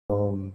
Um,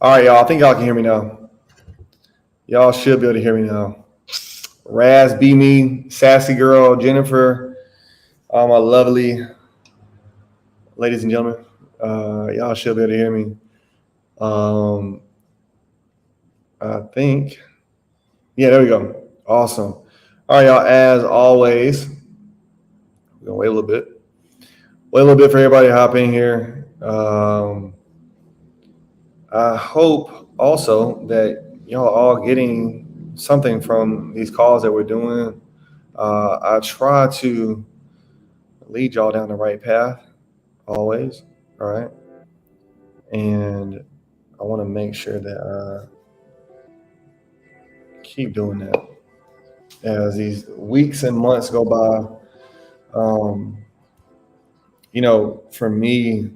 all right, y'all. I think y'all can hear me now. Y'all should be able to hear me now. Raz, B me, sassy girl, Jennifer, all my lovely ladies and gentlemen. Y'all should be able to hear me. Um, I think. Yeah, there we go. Awesome. All right, y'all. As always, we're gonna wait a little bit. Wait a little bit for everybody to hop in here. I hope also that y'all all getting something from these calls that we're doing. I try to lead y'all down the right path always. All right. And I want to make sure that I keep doing that as these weeks and months go by. Um, for me,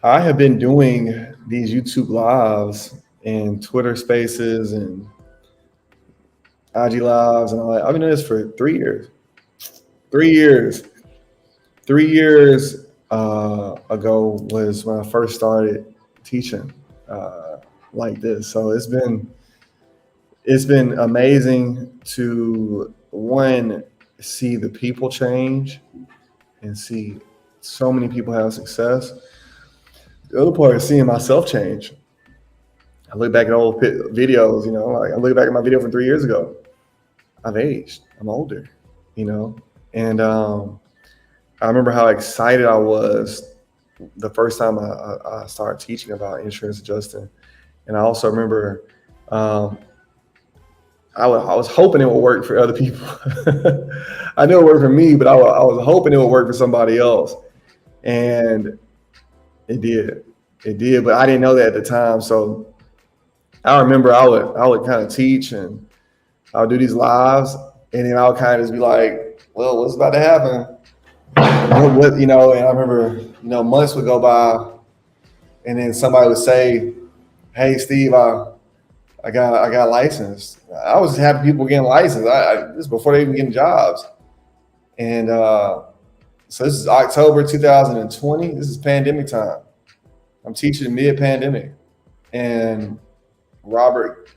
I have been doing these YouTube lives and Twitter spaces and IG lives and all that. I've been doing this for 3 years. 3 years. 3 years ago was when I first started teaching like this. So it's been amazing to one see the people change and see so many people have success. The other part is seeing myself change. I look back at old videos, like I look back at my video from 3 years ago. I've aged. I'm older, you know, and I remember how excited I was the first time I started teaching about insurance adjusting, and I also remember um, I was hoping it would work for other people. I knew it worked for me, but I was hoping it would work for somebody else, and it did. It did, but I didn't know that at the time. So I remember I would kind of teach and I would do these lives, and then I would kind of just be like, "Well, what's about to happen?" And I remember months would go by, and then somebody would say, "Hey, Steve, I got licensed." I was just happy people getting licensed. This is before they even getting jobs, and so this is October 2020. This is pandemic time. I'm teaching mid-pandemic, and Robert,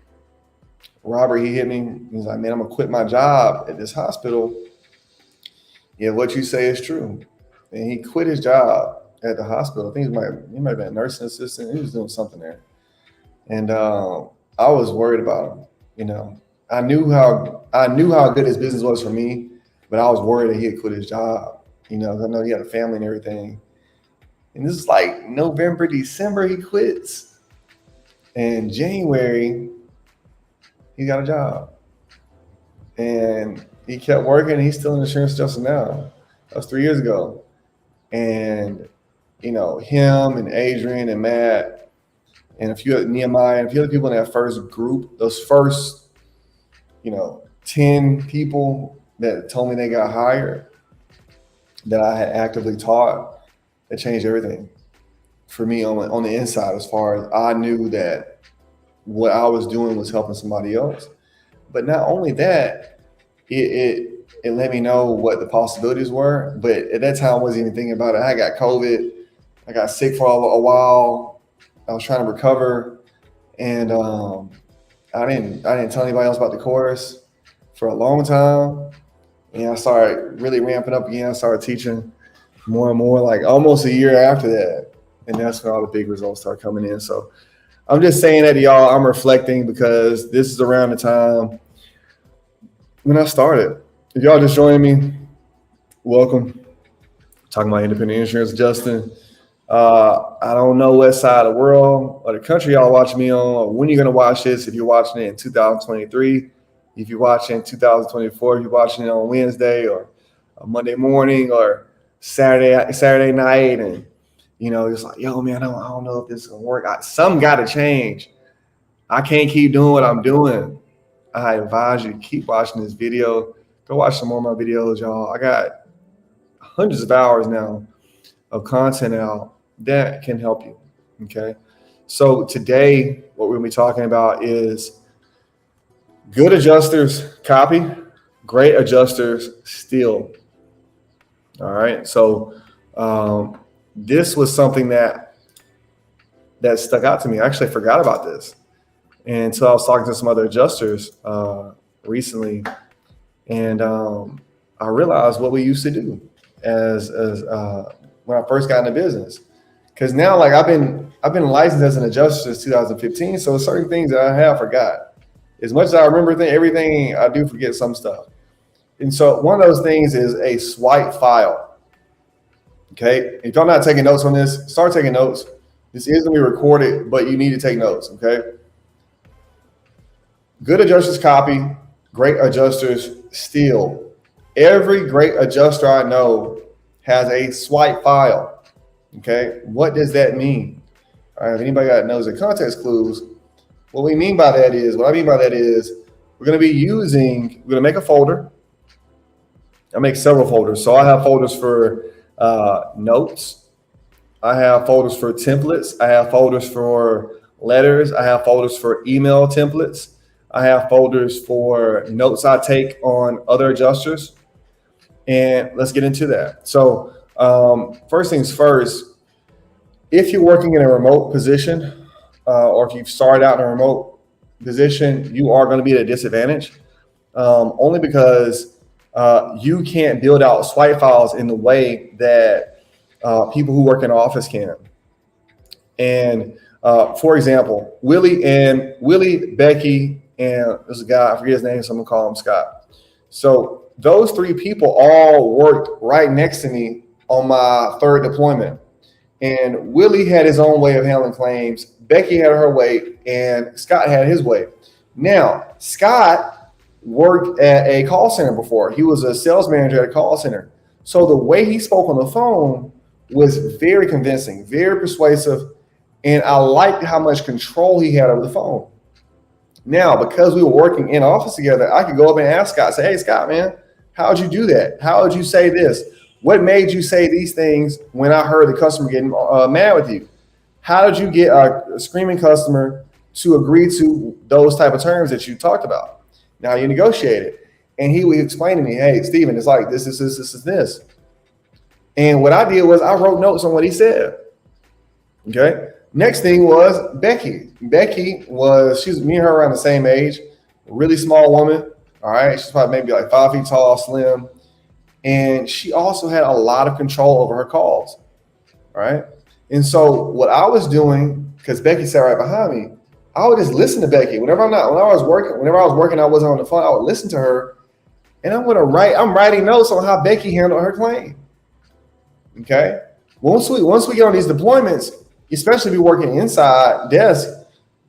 Robert, he hit me. He's like, "Man, I'm gonna quit my job at this hospital. Yeah, what you say is true." And he quit his job at the hospital. I think he might have been a nursing assistant. He was doing something there, and I was worried about him. You know, I knew how good his business was for me, but I was worried that he had quit his job. 'Cause I know he had a family and everything. And this is like November, December, he quits. And January, he got a job. And he kept working. He's still in insurance adjuster now. That was 3 years ago. And, him and Adrian and Matt and a few Nehemiah and a few other people in that first group, those first, 10 people that told me they got hired that I had actively taught, that changed everything for me on the inside. As far as I knew that what I was doing was helping somebody else. But not only that, it let me know what the possibilities were. But at that time, I wasn't even thinking about it. I got COVID. I got sick for a while. I was trying to recover, and I didn't tell anybody else about the course for a long time. And I started really ramping up again. I started teaching more and more, like almost a year after that. And that's when all the big results start coming in. So I'm just saying that to y'all. I'm reflecting because this is around the time when I started. If y'all just joining me, welcome. Talking about independent insurance, Justin. I don't know what side of the world or the country y'all watch me on, or when you're going to watch this. If you're watching it in 2023, if you're watching 2024, if you're watching it on Wednesday or a Monday morning or Saturday night, and it's like, yo, man, I don't know if this is gonna work. Something got to change. I can't keep doing what I'm doing. I advise you to keep watching this video. Go watch some more of my videos, y'all. I got hundreds of hours now of content out that can help you. Okay. So today, what we're gonna be talking about is good adjusters copy, great adjusters steal. All right. So this was something that stuck out to me. I actually forgot about this until I was talking to some other adjusters recently, and I realized what we used to do as when I first got into business. Because now, like I've been licensed as an adjuster since 2015, so certain things that I have forgot. As much as I remember everything, I do forget some stuff. And so one of those things is a swipe file. Okay, if y'all not taking notes on this, start taking notes. This is gonna be recorded, but you need to take notes. Okay. Good adjusters copy, great adjusters steal. Every great adjuster I know has a swipe file. Okay, what does that mean? All right, if anybody knows the context clues, what I mean by that is we're going to make a folder. I make several folders. So I have folders for notes. I have folders for templates. I have folders for letters. I have folders for email templates. I have folders for notes I take on other adjusters. And let's get into that. So first things first, if you're working in a remote position or if you've started out in a remote position, you are going to be at a disadvantage only because you can't build out swipe files in the way that people who work in office can. And for example, Willie, Becky, and there's a guy, I forget his name, so I'm going to call him Scott. So those three people all worked right next to me on my third deployment. And Willie had his own way of handling claims. Becky had her way, and Scott had his way. Now, Scott worked at a call center before. He was a sales manager at a call center. So the way he spoke on the phone was very convincing, very persuasive, and I liked how much control he had over the phone. Now, because we were working in office together, I could go up and ask Scott, say, hey, Scott, man, how'd you do that? How would you say this? What made you say these things when I heard the customer getting mad with you? How did you get a screaming customer to agree to those type of terms that you talked about? Now you negotiated. And he would explain to me, hey, Steven, it's like this. And what I did was I wrote notes on what he said. Okay. Next thing was Becky. Me and her around the same age, a really small woman. All right. She's probably maybe like 5 feet tall, slim. And she also had a lot of control over her calls. All right. And so what I was doing, because Becky sat right behind me, I would just listen to Becky. Whenever I was working, I wasn't on the phone, I would listen to her. And I'm writing notes on how Becky handled her claim. Okay. Once we get on these deployments, especially if you're working inside desk,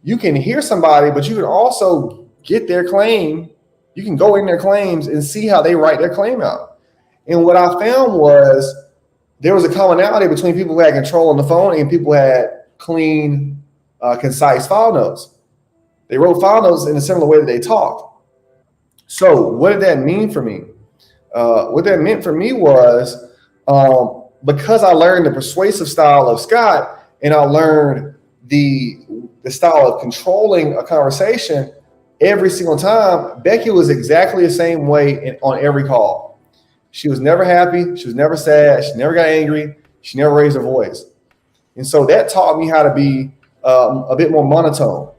you can hear somebody, but you can also get their claim. You can go in their claims and see how they write their claim out. And what I found was there was a commonality between people who had control on the phone and people who had clean, concise file notes. They wrote file notes in a similar way that they talked. So what did that mean for me? What that meant for me was because I learned the persuasive style of Scott and I learned the style of controlling a conversation every single time, Becky was exactly the same way on every call. She was never happy. She was never sad. She never got angry. She never raised her voice. And so that taught me how to be a bit more monotone.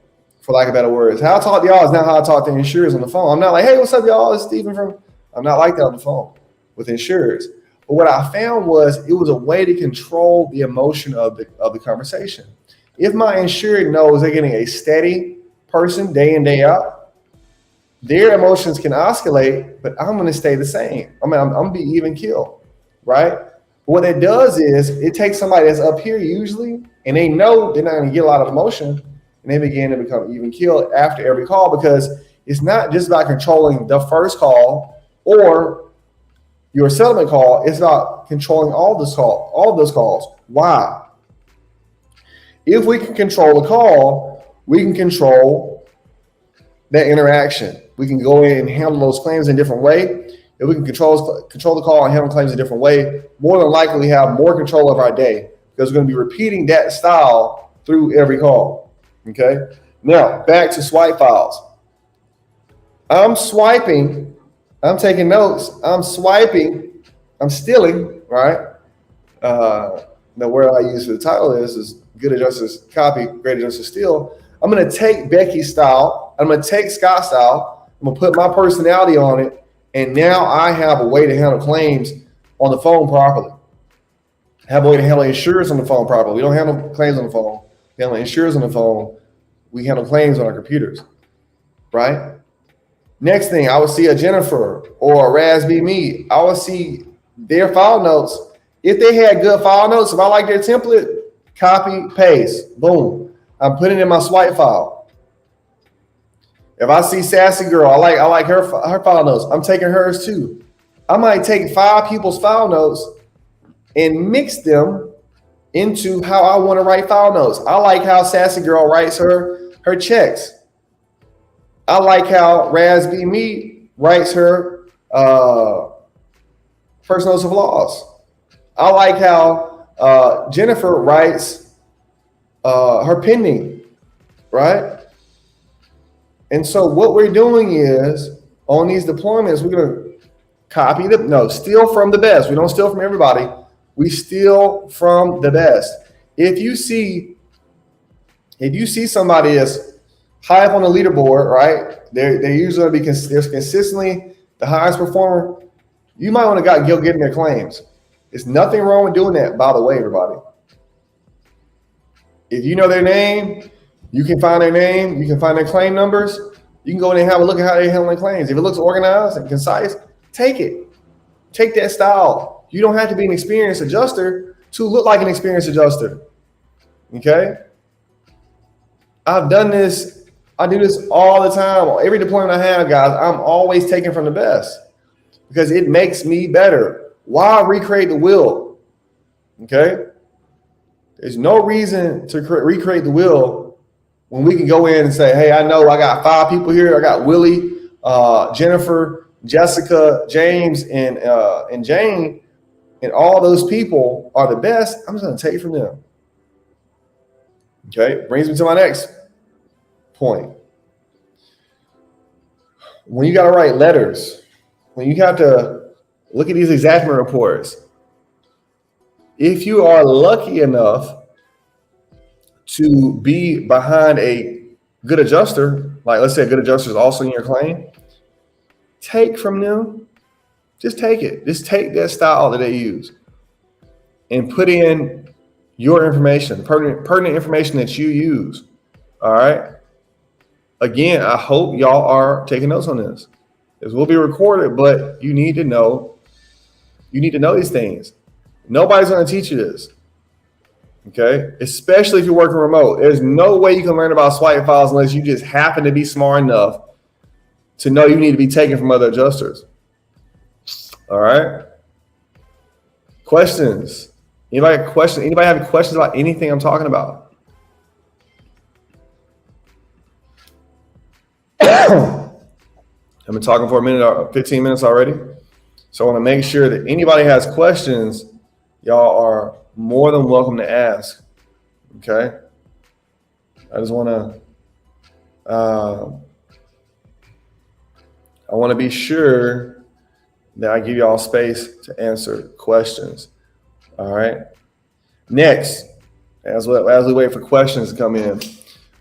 for lack of better words. How I talk to y'all is not how I talk to insurers on the phone. I'm not like, hey, what's up, y'all? It's Stephen I'm not like that on the phone with insurers. But what I found was it was a way to control the emotion of the conversation. If my insured knows they're getting a steady person day in, day out, their emotions can oscillate, but I'm going to stay the same. I'm going to be even keel, right? What it does is it takes somebody that's up here usually, and they know they're not going to get a lot of emotion, and they begin to become even keel after every call, because it's not just about controlling the first call or your settlement call. It's about controlling all of those calls. Why? If we can control the call, we can control that interaction. We can go in and handle those claims in a different way. If we can control the call and handle claims a different way, more than likely we have more control of our day, because we're going to be repeating that style through every call. Okay. Now back to swipe files. I'm swiping. I'm taking notes. I'm swiping. I'm stealing. Right. The word I use for the title is good adjusters copy, great adjusters steal. I'm going to take Becky's style. I'm going to take Scott's style. I'm going to put my personality on it. And now I have a way to handle claims on the phone properly. I have a way to handle insurers on the phone properly. We don't handle claims on the phone. We handle insurers on the phone. We handle claims on our computers, right? Next thing, I would see a Jennifer or a Raspberry Me. I would see their file notes. If they had good file notes, if I like their template, copy, paste, boom. I'm putting it in my swipe file. If I see Sassy Girl, I like her file notes. I'm taking hers too. I might take 5 people's file notes and mix them into how I want to write file notes. I like how Sassy Girl writes her checks. I like how Raspberry Me writes her first notice of loss. I like how Jennifer writes her pending, right? And so what we're doing is on these deployments, we're going to steal from the best. We don't steal from everybody. We steal from the best. If you see somebody that's high up on the leaderboard, right? They're usually going to be consistently the highest performer. You might want to go get in their claims. There's nothing wrong with doing that, by the way, everybody. If you know their name, you can find their name, you can find their claim numbers. You can go in and have a look at how they're handling claims. If it looks organized and concise, take it. Take that style. You don't have to be an experienced adjuster to look like an experienced adjuster. Okay? I've done this. I do this all the time. Every deployment I have, guys, I'm always taking from the best because it makes me better. Why recreate the wheel? Okay? There's no reason to recreate the wheel when we can go in and say, hey, I know I got 5 people here. I got Willie, Jennifer, Jessica, James, and Jane, and all those people are the best. I'm just going to take from them. Okay, brings me to my next point. When you got to write letters, when you have to look at these exactment reports, if you are lucky enough to be behind a good adjuster, like let's say a good adjuster is also in your claim, take from them. Just take it. Just take that style that they use and put in your information, pertinent information that you use. All right. Again, I hope y'all are taking notes on this. This will be recorded, but you need to know these things. Nobody's going to teach you this. Okay. Especially if you're working remote. There's no way you can learn about swipe files unless you just happen to be smart enough to know you need to be taken from other adjusters. All right. Questions? Anybody have questions about anything I'm talking about? I've been talking for a minute or 15 minutes already. So I want to make sure that anybody has questions, y'all are more than welcome to ask. Okay. I just want to be sure that I give y'all space to answer questions. All right. Next, as we wait for questions to come in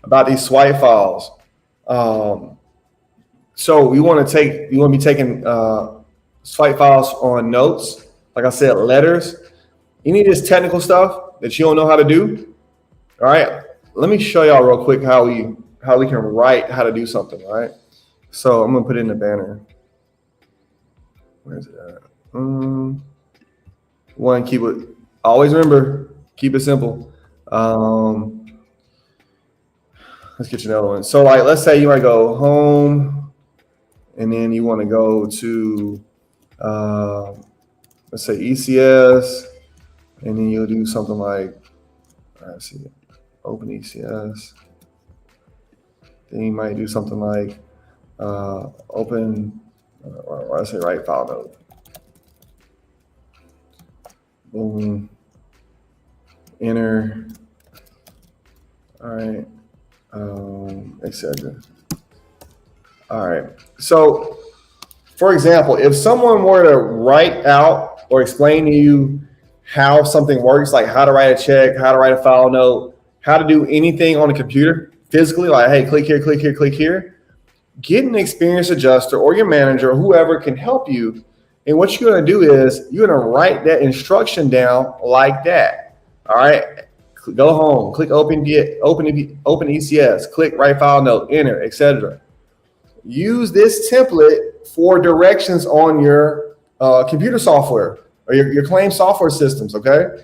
about these swipe files. So you want to be taking swipe files on notes. Like I said, letters. Any of this technical stuff that you don't know how to do. All right. Let me show y'all real quick how we can write how to do something. All right. So I'm gonna put it in the banner. Where's it at? One, keep it. Always remember, keep it simple. Let's get you another one. So like, let's say you want to go home, and then you want to go to, let's say ECS, and then you'll do something like, let's see, open ECS. Then you might do something like open, or I say write file note. Boom. Enter. All right. Etc. All right. So, for example, if someone were to write out or explain to you how something works, like how to write a check, how to write a file note, how to do anything on a computer physically, like, hey, click here, click here, click here, get an experienced adjuster or your manager or whoever can help you. And what you're going to do is you're going to write that instruction down like that. All right. Go home, click open ECS, click write file note, enter, etc. Use this template for directions on your computer software or your claim software systems, okay?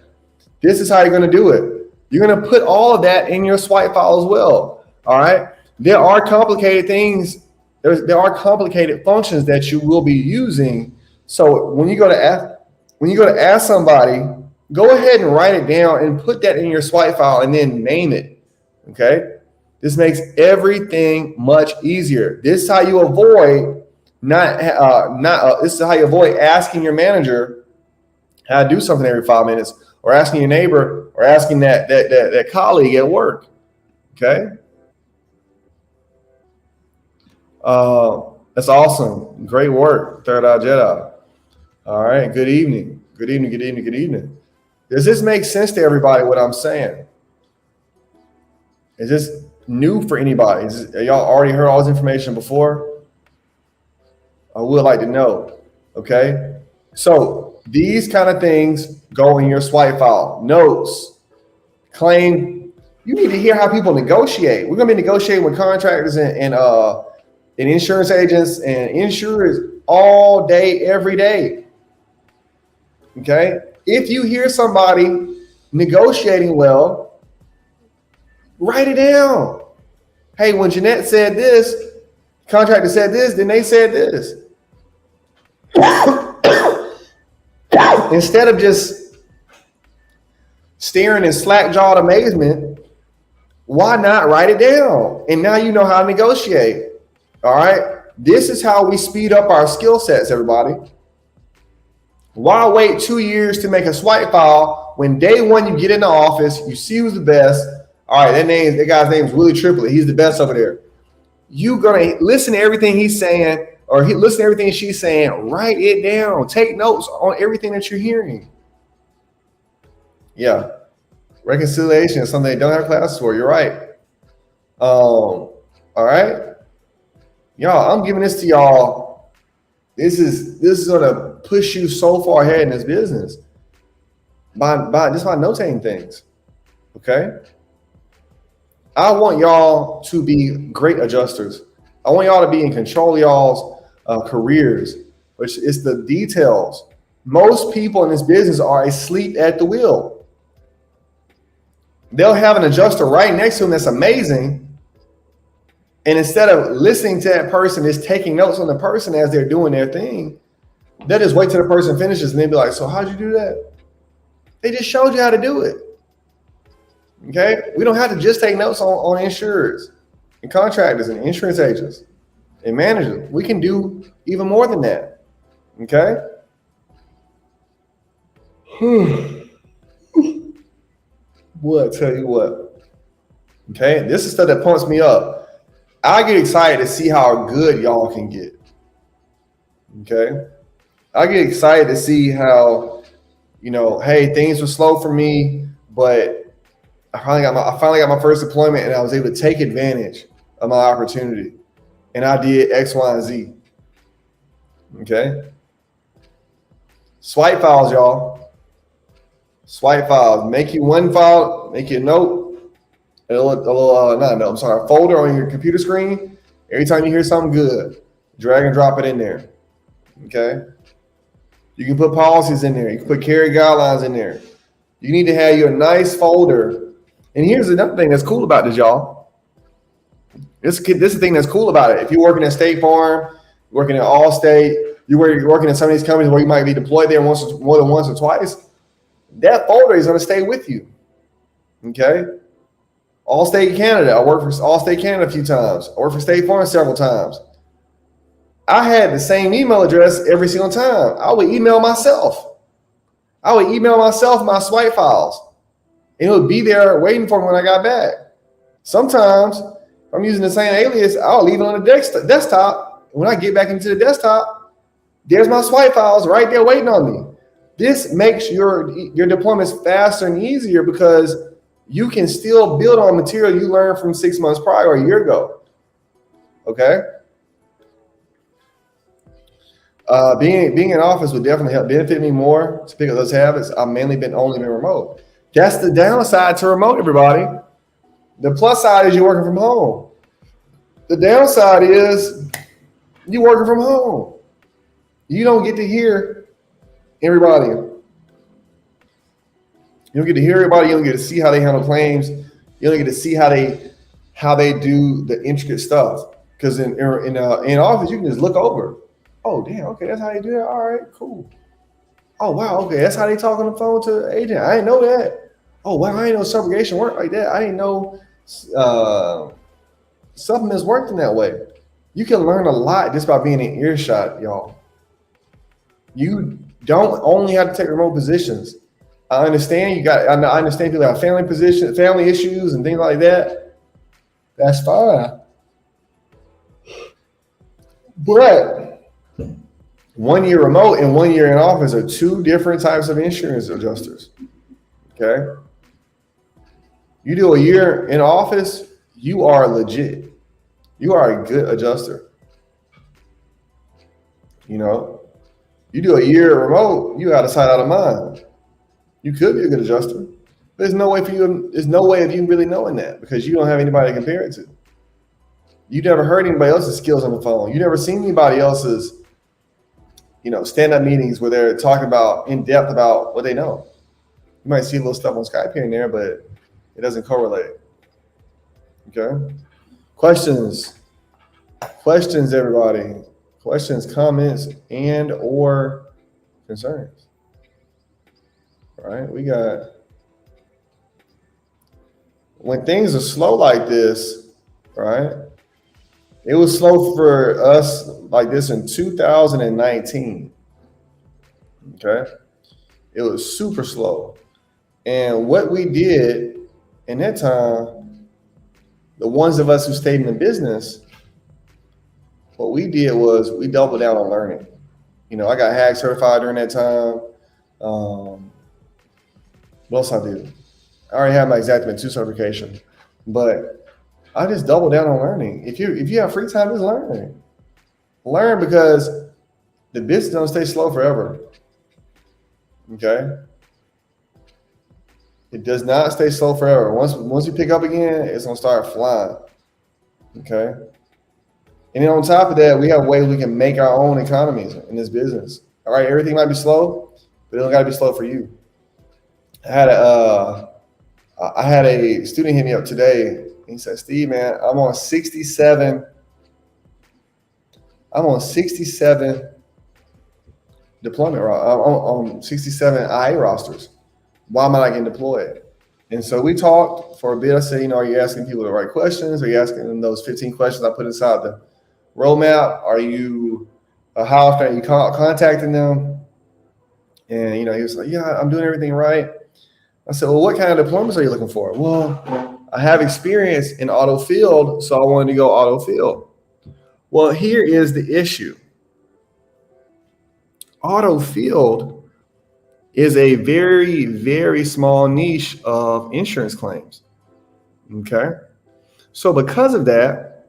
This is how you're going to do it. You're going to put all of that in your swipe file as well, all right? There are complicated things. There are complicated functions that you will be using. So when you go to ask somebody, go ahead and write it down and put that in your swipe file and then name it, okay? This makes everything much easier. This is how you avoid this is how you avoid asking your manager how to do something every 5 minutes, or asking your neighbor, or asking that colleague at work, okay? That's awesome. Great work, Third Eye Jedi. All right, good evening. Good evening, good evening, good evening. Does this make sense to everybody, what I'm saying? Is this new for anybody? Y'all already heard all this information before? I would like to know, okay? So these kind of things go in your swipe file. Notes, claim. You need to hear how people negotiate. We're going to be negotiating with contractors and insurance agents and insurers all day, every day, okay? If you hear somebody negotiating well, write it down. Hey, when Jeanette said this, contractor said this, then they said this. Instead of just staring in slack-jawed amazement, why not write it down? And now you know how to negotiate. All right? This is how we speed up our skill sets, everybody. Why wait 2 years to make a swipe file when day one you get in the office, you see who's the best? All right, that guy's name is Willie Triplett. He's the best over there. You're going to listen to everything he's saying, or listen to everything she's saying. Write it down. Take notes on everything that you're hearing. Yeah. Reconciliation is something they don't have classes for. You're right. All right. Y'all, I'm giving this to y'all. This is going to push you so far ahead in this business by notating things. Okay. I want y'all to be great adjusters. I want y'all to be in control of y'all's careers, which is the details. Most people in this business are asleep at the wheel. They'll have an adjuster right next to them that's amazing. And instead of listening to that person, is taking notes on the person as they're doing their thing, they'll just wait till the person finishes and they'll be like, so how'd you do that? They just showed you how to do it. Okay? We don't have to just take notes on insurers and contractors and insurance agents and managers. We can do even more than that. Okay? Boy, I tell you what. Okay? This is stuff that pumps me up. I get excited to see how good y'all can get. Okay? I get excited to see how, hey, things were slow for me, but I finally got my first deployment and I was able to take advantage of my opportunity. and I did X, Y, and Z. Okay. Swipe files, y'all. Swipe files. Make you one file, make you a note, a folder on your computer screen. Every time you hear something good, drag and drop it in there. Okay. You can put policies in there. You can put carry guidelines in there. You need to have your nice folder. And here's another thing that's cool about this, y'all. This is the thing that's cool about it. If you're working at State Farm, working at Allstate, you're working in some of these companies where you might be deployed there more than once or twice, that folder is going to stay with you. Okay? Allstate Canada. I worked for Allstate Canada a few times. I worked for State Farm several times. I had the same email address every single time. I would email myself. My swipe files. And it would be there waiting for me when I got back. Sometimes, if I'm using the same alias, I'll leave it on the desktop. When I get back into the desktop, there's my swipe files right there waiting on me. This makes your deployments faster and easier because you can still build on material you learned from 6 months prior or a year ago. Okay? Being in office would definitely help benefit me more to pick up those habits. I've only been remote. That's the downside to remote, everybody. The plus side is you're working from home. The downside is you're working from home. You don't get to hear everybody. You don't get to hear everybody. You don't get to see how they handle claims. You don't get to see how they do the intricate stuff. Because in office, you can just look over. Oh, damn. Okay, that's how they do that. All right, cool. Oh, wow. Okay, that's how they talk on the phone to the agent. I didn't know that. Oh, wow. I didn't know subrogation worked like that. I didn't know supplements worked in that way. You can learn a lot just by being in earshot, y'all. You don't only have to take remote positions. I understand I understand people have family issues and things like that. That's fine. But 1 year remote and 1 year in office are two different types of insurance adjusters. Okay. You do a year in office, you are legit. You are a good adjuster. You know, you do a year remote, you out of sight, out of mind. You could be a good adjuster, but there's no way of you really knowing that because you don't have anybody to compare it to. You never heard anybody else's skills on the phone. You never seen anybody else's, stand-up meetings where they're talking about in depth about what they know. You might see a little stuff on Skype here and there, but it doesn't correlate. Okay. Questions, everybody. Questions, comments, and or concerns. All right. We got, when things are slow like this, right? It was slow for us like this in 2019. Okay. It was super slow. And what we did in that time, the ones of us who stayed in the business, what we did was we doubled down on learning. I got HAG certified during that time. What else I do? I already have my Xactimate 2 certification, but I just double down on learning. If you have free time, just learn. Learn because the business don't stay slow forever. Okay. It does not stay slow forever. Once you pick up again, it's gonna start flying. Okay. And then on top of that, we have ways we can make our own economies in this business. All right, everything might be slow, but it don't gotta be slow for you. I had a student hit me up today. He said, Steve, man, I'm on 67 deployment. I'm on 67 IA rosters. Why am I not getting deployed? And so we talked for a bit. I said, are you asking people the right questions? Are you asking them those 15 questions I put inside the roadmap? How often are you contacting them? And, he was like, yeah, I'm doing everything right. I said, well, what kind of deployments are you looking for? Well, I have experience in auto field, so I wanted to go auto field. Well, here is the issue. Auto field is a very, very small niche of insurance claims. Okay. So because of that,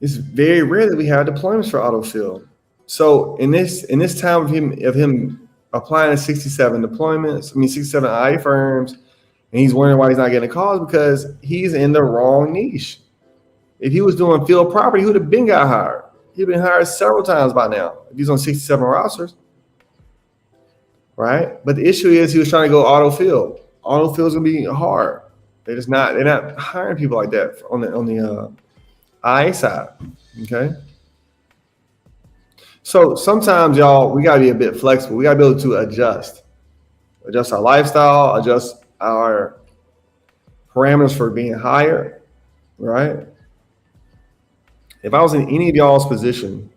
It's very rare that we have deployments for autofill. So in this time of him applying to 67 deployments, 67 IA firms, and he's wondering why he's not getting calls because he's in the wrong niche. If he was doing field property, he would have been got hired. He'd been hired several times by now. If he's on 67 rosters, right? But the issue is he was trying to go autofill. Autofill is gonna be hard. They're not hiring people like that on the IA side. Okay. So sometimes, y'all, we gotta be a bit flexible. We gotta be able to adjust our lifestyle, adjust our parameters for being hired, right? If I was in any of y'all's position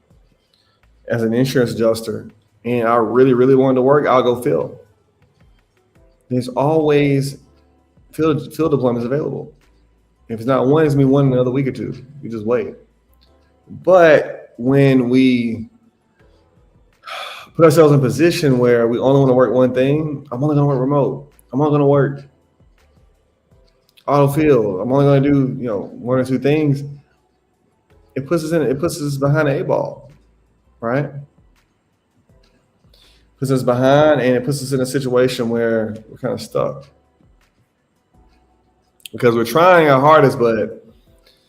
as an insurance adjuster and I really, really wanted to work, I'll go fill. There's always field deployments available. If it's not one, it's gonna be one in another week or two. You just wait. But when we put ourselves in a position where we only want to work one thing, I'm only gonna work remote. I'm only gonna work autofill. I'm only gonna do, one or two things. It puts us behind the 8 ball, right? Puts us behind, and it puts us in a situation where we're kind of stuck because we're trying our hardest, but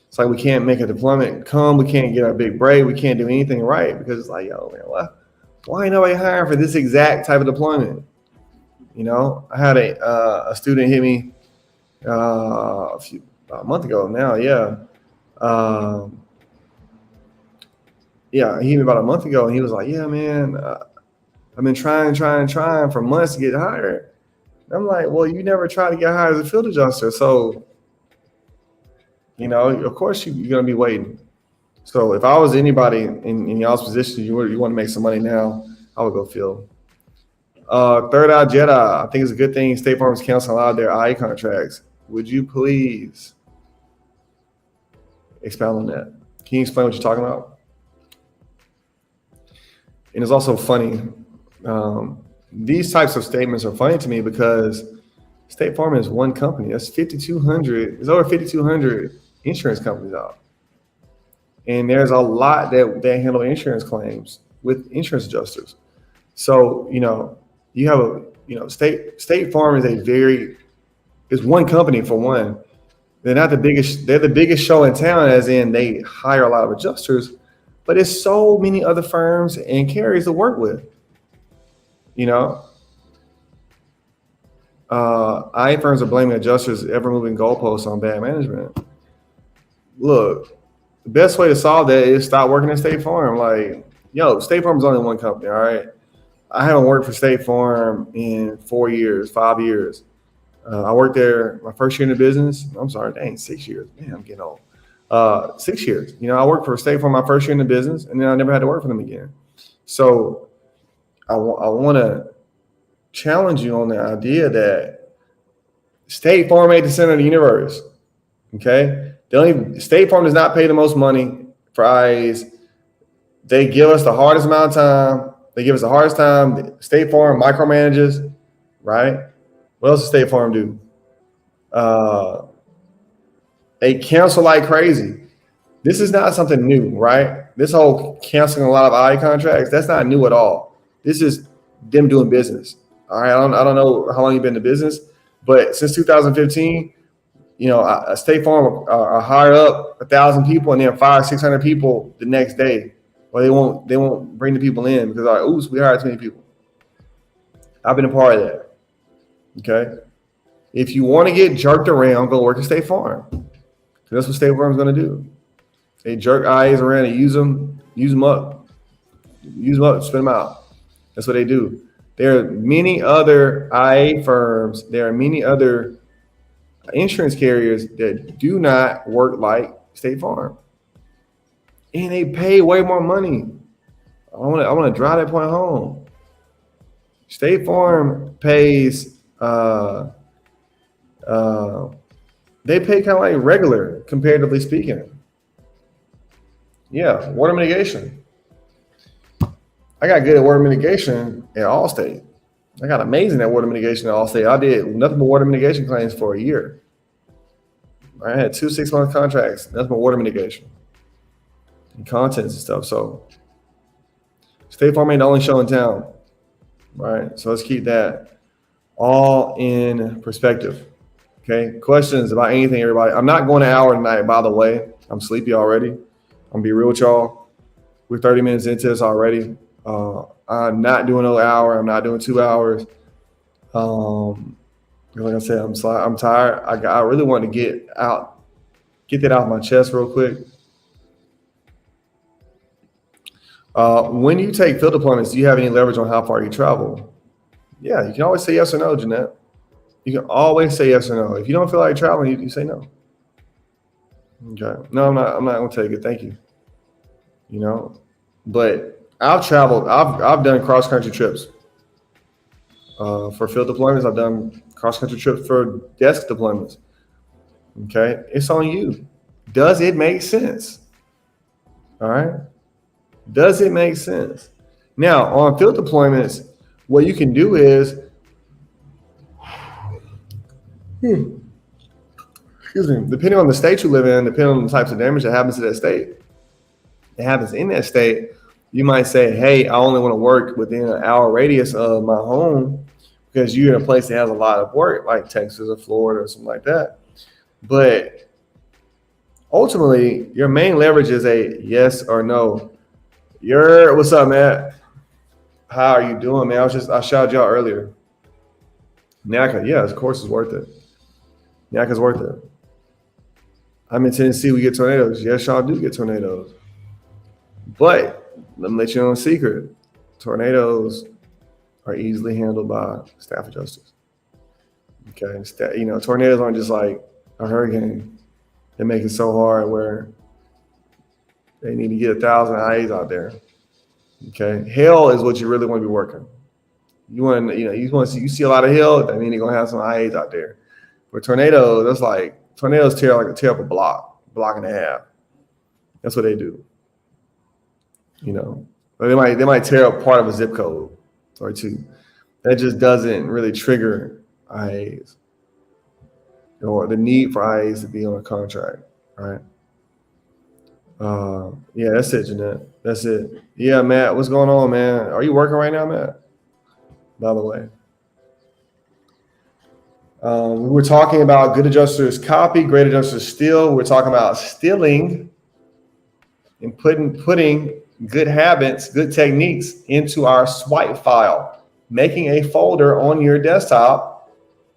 it's like we can't make a deployment come. We can't get our big break. We can't do anything right because it's like, yo, man, why ain't nobody hiring for this exact type of deployment? I had a student hit me about a month ago now. Yeah. He hit me about a month ago, and he was like, yeah, man, I've been trying for months to get hired. And I'm like, well, you never tried to get hired as a field adjuster. So, of course you're going to be waiting. So if I was anybody in y'all's position, you want to make some money now, I would go field. Third Eye Jedi, I think it's a good thing State Farm is canceling a lot of their IA contracts. Would you please expound on that? Can you explain what you're talking about? And it's also funny. These types of statements are funny to me because State Farm is one company. That's 5,200. There's over 5,200 insurance companies out. And there's a lot that handle insurance claims with insurance adjusters. So, you have State Farm is one company for one. They're not the biggest, they're the biggest show in town, as in they hire a lot of adjusters, but there's so many other firms and carriers to work with. IA firms are blaming adjusters ever moving goalposts on bad management. Look, the best way to solve that is stop working at State Farm. Like, State Farm is only one company, all right? I haven't worked for State Farm in 4 years, 5 years. I worked there my first year in the business. I'm sorry, dang, 6 years. Man, I'm getting old. 6 years. I worked for State Farm my first year in the business, and then I never had to work for them again. So I want to challenge you on the idea that State Farm ain't the center of the universe. Okay, State Farm does not pay the most money for IAs. They give us the hardest amount of time. They give us the hardest time. State Farm micromanages, right? What else does State Farm do? They cancel like crazy. This is not something new, right? This whole canceling a lot of IA contracts, that's not new at all. This is them doing business. All right, I don't know how long you've been in business, but since 2015, a State Farm hire up 1,000 people and then fire 600 people the next day. Well, they won't bring the people in because oops, we hired too many people. I've been a part of that. Okay, if you want to get jerked around, go work at State Farm. Because that's what State Farm is going to do. They jerk IAs around and use them up, spit them out. That's what they do. There are many other IA firms. There are many other insurance carriers that do not work like State Farm, and they pay way more money. I want to drive that point home. State Farm pays. They pay kind of like regular, comparatively speaking. Yeah, water mitigation. I got good at water mitigation at Allstate. I got amazing at water mitigation at Allstate. I did nothing but water mitigation claims for a year. I had 2 6-month contracts, nothing but water mitigation. and contents and stuff. So State Farm ain't the only show in town, right? So let's keep that all in perspective. Okay, questions about anything, everybody. I'm not going an hour tonight, by the way. I'm sleepy already. I'm gonna be real with y'all. We're 30 minutes into this already. I'm not doing an hour. I'm not doing 2 hours. Like I said, I'm tired. I really want to get that out of my chest real quick. When you take field deployments, do you have any leverage on how far you travel? Yeah, you can always say yes or no, Jeanette. You can always say yes or no. If you don't feel like traveling, you say no. Okay. No, I'm not gonna take it. Thank you. You know, but I've traveled. I've done cross country trips for field deployments. I've done cross country trips for desk deployments. Okay, it's on you. Does it make sense? All right. Does it make sense? Now, on field deployments, what you can do is, excuse me, depending on the state you live in, depending on the types of damage that happens to that state, it happens in that state, you might say, hey, I only want to work within an hour radius of my home because you're in a place that has a lot of work, like Texas or Florida or something like that. But ultimately, your main leverage is a yes or no. What's up, Matt? How are you doing, man? I shouted y'all earlier. NACA, yeah, of course it's worth it. NACA's worth it. I'm in Tennessee, we get tornadoes. Yes, y'all do get tornadoes. But let me let you know a secret. Tornadoes are easily handled by staff adjusters. Okay, tornadoes aren't just like a hurricane. They make it so hard where they need to get 1,000 IAs out there. Okay, hail is what you really want to be working. You see a lot of hail, that means you're gonna have some IAs out there. But tornadoes, tornadoes tear up a block and a half. That's what they do. But they might tear up part of a zip code or two. That just doesn't really trigger IAs or the need for IAs to be on a contract, right? Yeah, that's it, Jeanette. That's it. Yeah, Matt, what's going on, man? Are you working right now, Matt? By the way. We were talking about good adjusters copy, great adjusters steal. We're talking about stealing and putting good habits, good techniques into our swipe file, making a folder on your desktop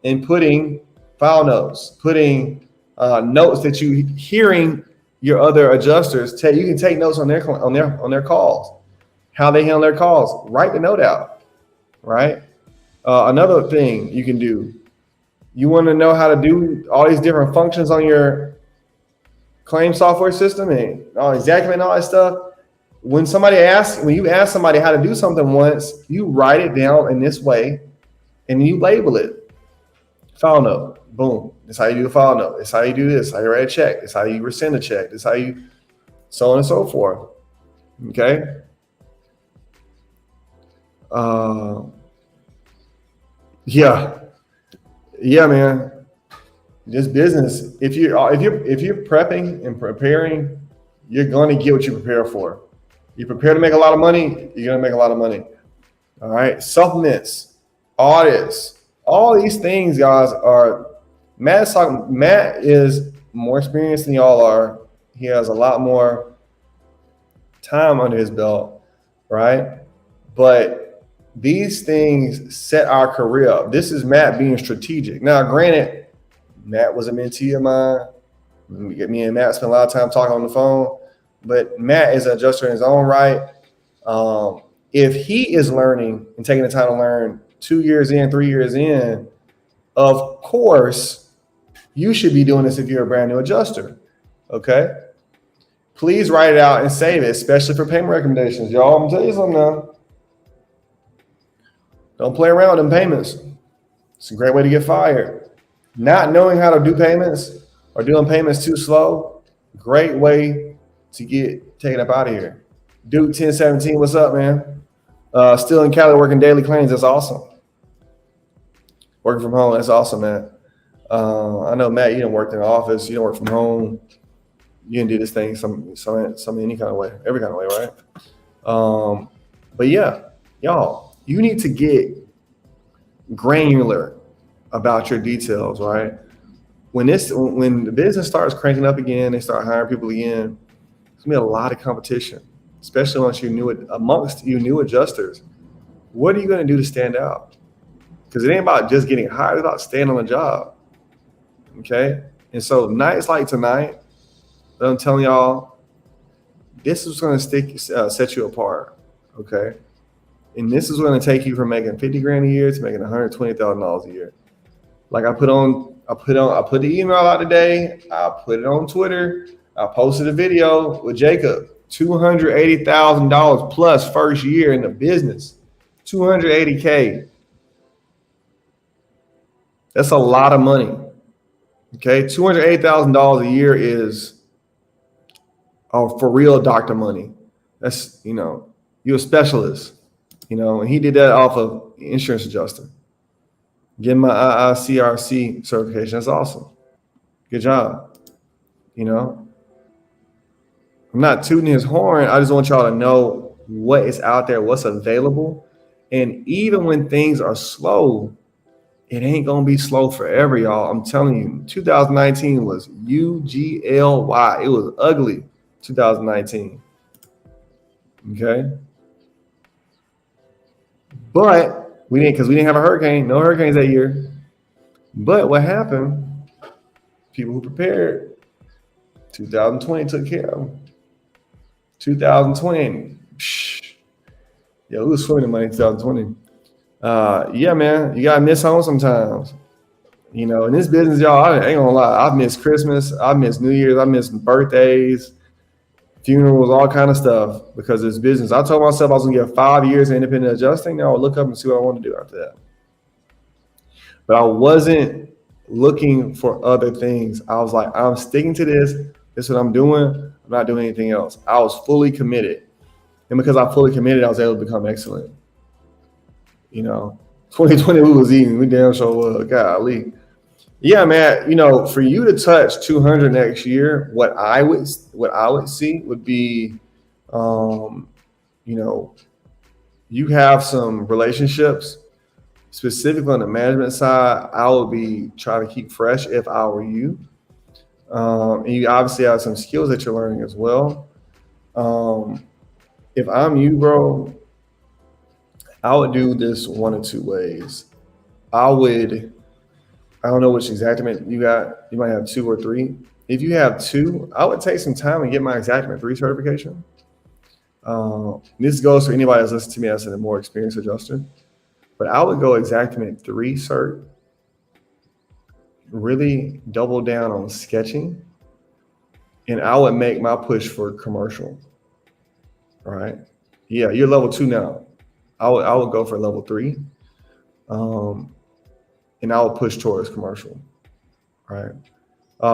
and putting file notes, putting notes that you hearing your other adjusters tell. You can take notes on their calls, how they handle their calls. Write the note out, right? Another thing you can do, you want to know how to do all these different functions on your claim software system and all exactly and all that stuff. When you ask somebody how to do something once, you write it down in this way and you label it. File note, boom. That's how you do a file note. That's how you do this. How you write a check. That's how you rescind a check. That's how you, so on and so forth. Okay. Yeah, man. This business, if you're prepping and preparing, you're going to get what you prepare for. You prepare to make a lot of money, you're going to make a lot of money. All right. Supplements, audits, all these things, guys, are Matt is more experienced than y'all are. He has a lot more time under his belt, right? But these things set our career up. This is Matt being strategic. Now, granted, Matt was a mentee of mine. Me and Matt spent a lot of time talking on the phone, but Matt is an adjuster in his own right. If he is learning and taking the time to learn 2 years in, 3 years in, of course, you should be doing this if you're a brand new adjuster, okay? Please write it out and save it, especially for payment recommendations. Y'all, I'm gonna tell you something now. Don't play around with them payments. It's a great way to get fired. Not knowing how to do payments or doing payments too slow, great way to get taken up out of here. Duke 1017, what's up, man? Still in Cali working daily claims, that's awesome. Working from home, that's awesome, man. I know, Matt, you don't work in the office, you don't work from home. you can do this thing some any kind of way, every kind of way, right? But yeah, y'all, you need to get granular about your details, right? When the business starts cranking up again, they start hiring people again. There's gonna be a lot of competition, especially amongst you new adjusters. What are you gonna do to stand out? Because it ain't about just getting hired; it's about staying on the job. Okay, and so nights like tonight, I'm telling y'all, this is gonna set you apart. Okay, and this is gonna take you from making 50 grand a year to making $120,000 a year. Like I put the email out today. I put it on Twitter. I posted a video with Jacob. $280,000 plus first year in the business. 280K. That's a lot of money. Okay, $280,000 a year is for real doctor money. That's you're a specialist. And he did that off of insurance adjuster. Get my IICRC certification. That's awesome. Good job. I'm not tooting his horn. I just want y'all to know what is out there, what's available. And even when things are slow, it ain't going to be slow forever, y'all. I'm telling you, 2019 was UGLY. It was ugly, 2019. Okay? But we didn't have a hurricane. No hurricanes that year. But what happened? People who prepared, 2020 took care of them. 2020, we was swimming in money in 2020. Yeah, man, you gotta miss home sometimes. In this business, y'all, I ain't gonna lie. I've missed Christmas, I've missed New Year's, I've missed birthdays, funerals, all kind of stuff because it's business. I told myself I was gonna get 5 years of independent adjusting. Now I'll look up and see what I want to do after that. But I wasn't looking for other things. I was like, I'm sticking to this. This is what I'm doing. I'm not doing anything else. I was fully committed. And because I fully committed, I was able to become excellent. 2020 we was eating. We damn sure was. Golly. Yeah, man. For you to touch 200 next year, what I would see would be, you have some relationships. Specifically on the management side, I would be trying to keep fresh if I were you. And you obviously have some skills that you're learning as well. If I'm you, bro, I would do this one of two ways. I don't know which Xactimate you got. You might have 2 or 3. If you have 2, I would take some time and get my Xactimate 3 certification. This goes for anybody that's listening to me as a more experienced adjuster. But I would go Xactimate 3 cert, really double down on sketching, and I would make my push for commercial. All right. Yeah, you're level 2 now. I would go for level 3. And I would push towards commercial. All right.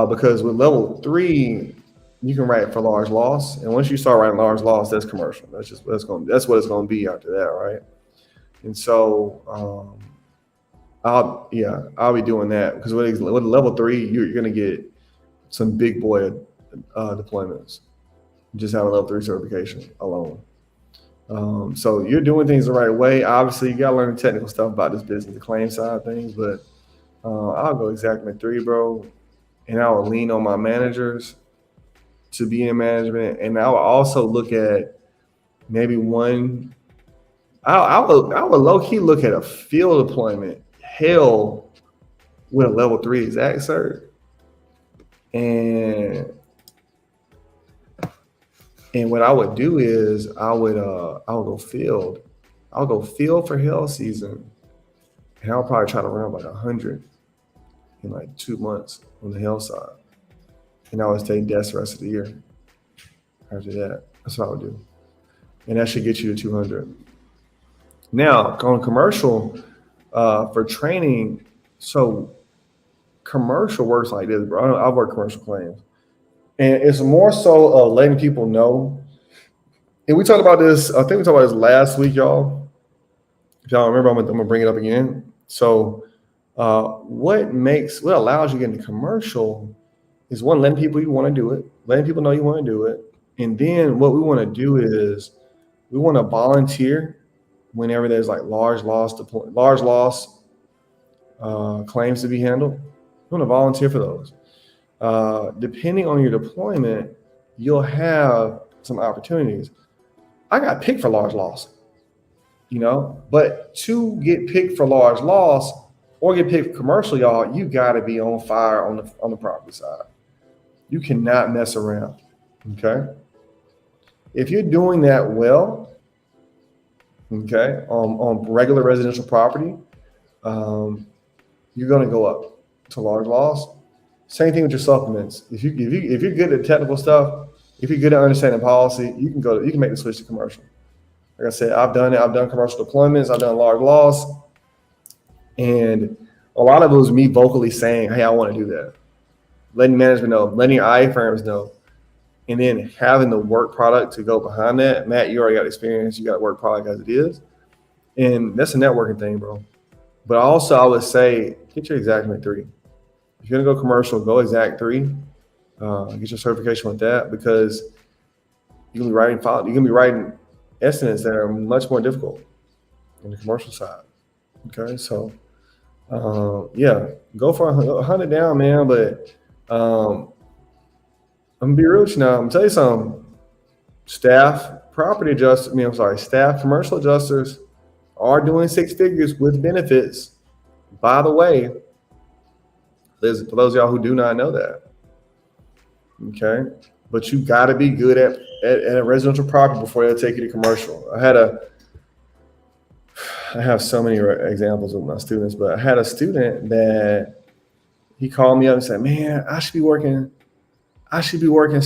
Because with level 3, you can write for large loss. And once you start writing large loss, that's commercial. That's what it's gonna be after that, right? And so I'll be doing that because with level 3, you're gonna get some big boy deployments. Just have a level 3 certification alone. So you're doing things the right way. Obviously, you gotta learn the technical stuff about this business, the claim side of things. But I'll go Xactimate 3, bro, and I will lean on my managers to be in management, and I will also look at maybe one. I would low key look at a field deployment hell with a level 3 exact cert, and what I would do is I would go field. I'll go field for hell season, and I'll probably try to run like 100 in like 2 months on the hell side, and I would stay desk the rest of the year. After that, that's what I would do, and that should get you to 200. Now, on commercial, for training, so commercial works like this, bro. I've worked commercial claims, and it's more so of letting people know. And we talked about this, I think we talked about this last week, y'all. If y'all remember, I'm gonna bring it up again. So what allows you to get into commercial is one, letting people you want to do it. letting people know you want to do it. And then what we want to do is we want to volunteer whenever there's like large loss claims to be handled. We want to volunteer for those. Depending on your deployment, you'll have some opportunities. I got picked for large loss, but to get picked for large loss or get picked for commercial, y'all, you got to be on fire on the property side. You cannot mess around. Okay. If you're doing that well, okay, on regular residential property, you're going to go up to large loss. Same thing with your supplements. If you're good at technical stuff, if you're good at understanding policy, you can make the switch to commercial. Like I said, I've done it. I've done commercial deployments. I've done large loss, and a lot of it was me vocally saying, "Hey, I want to do that." Letting management know, letting your IA firms know, and then having the work product to go behind that. Matt, you already got experience. You got a work product as it is, and that's a networking thing, bro. But also, I would say get your Xactimate 3. If you're gonna go commercial, go Exact 3. Get your certification with that, because you're gonna be writing estimates that are much more difficult on the commercial side. Okay, so yeah, go for 100 down, man. But I'm gonna be real with you now. I'm gonna tell you something. Staff commercial adjusters are doing 6 figures with benefits. By the way, for those of y'all who do not know that, okay, but you got to be good at a residential property before they'll take you to commercial. I have so many examples with my students, but I had a student that he called me up and said, "Man, I should be working staff. I should be working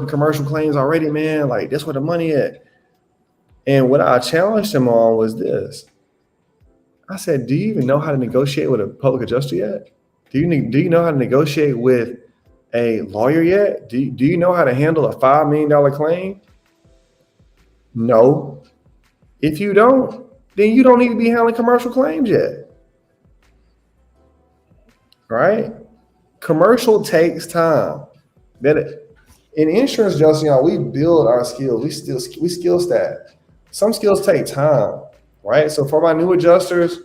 commercial claims already, man. Like, that's where the money at." And what I challenged him on was this. I said, "Do you even know how to negotiate with a public adjuster yet? Do you know how to negotiate with a lawyer yet? Do you know how to handle a $5 million claim?" No. If you don't, then you don't need to be handling commercial claims yet. Right? Commercial takes time. In insurance, Justin, y'all, we build our skills. We skill stat. Some skills take time, right? So for my new adjusters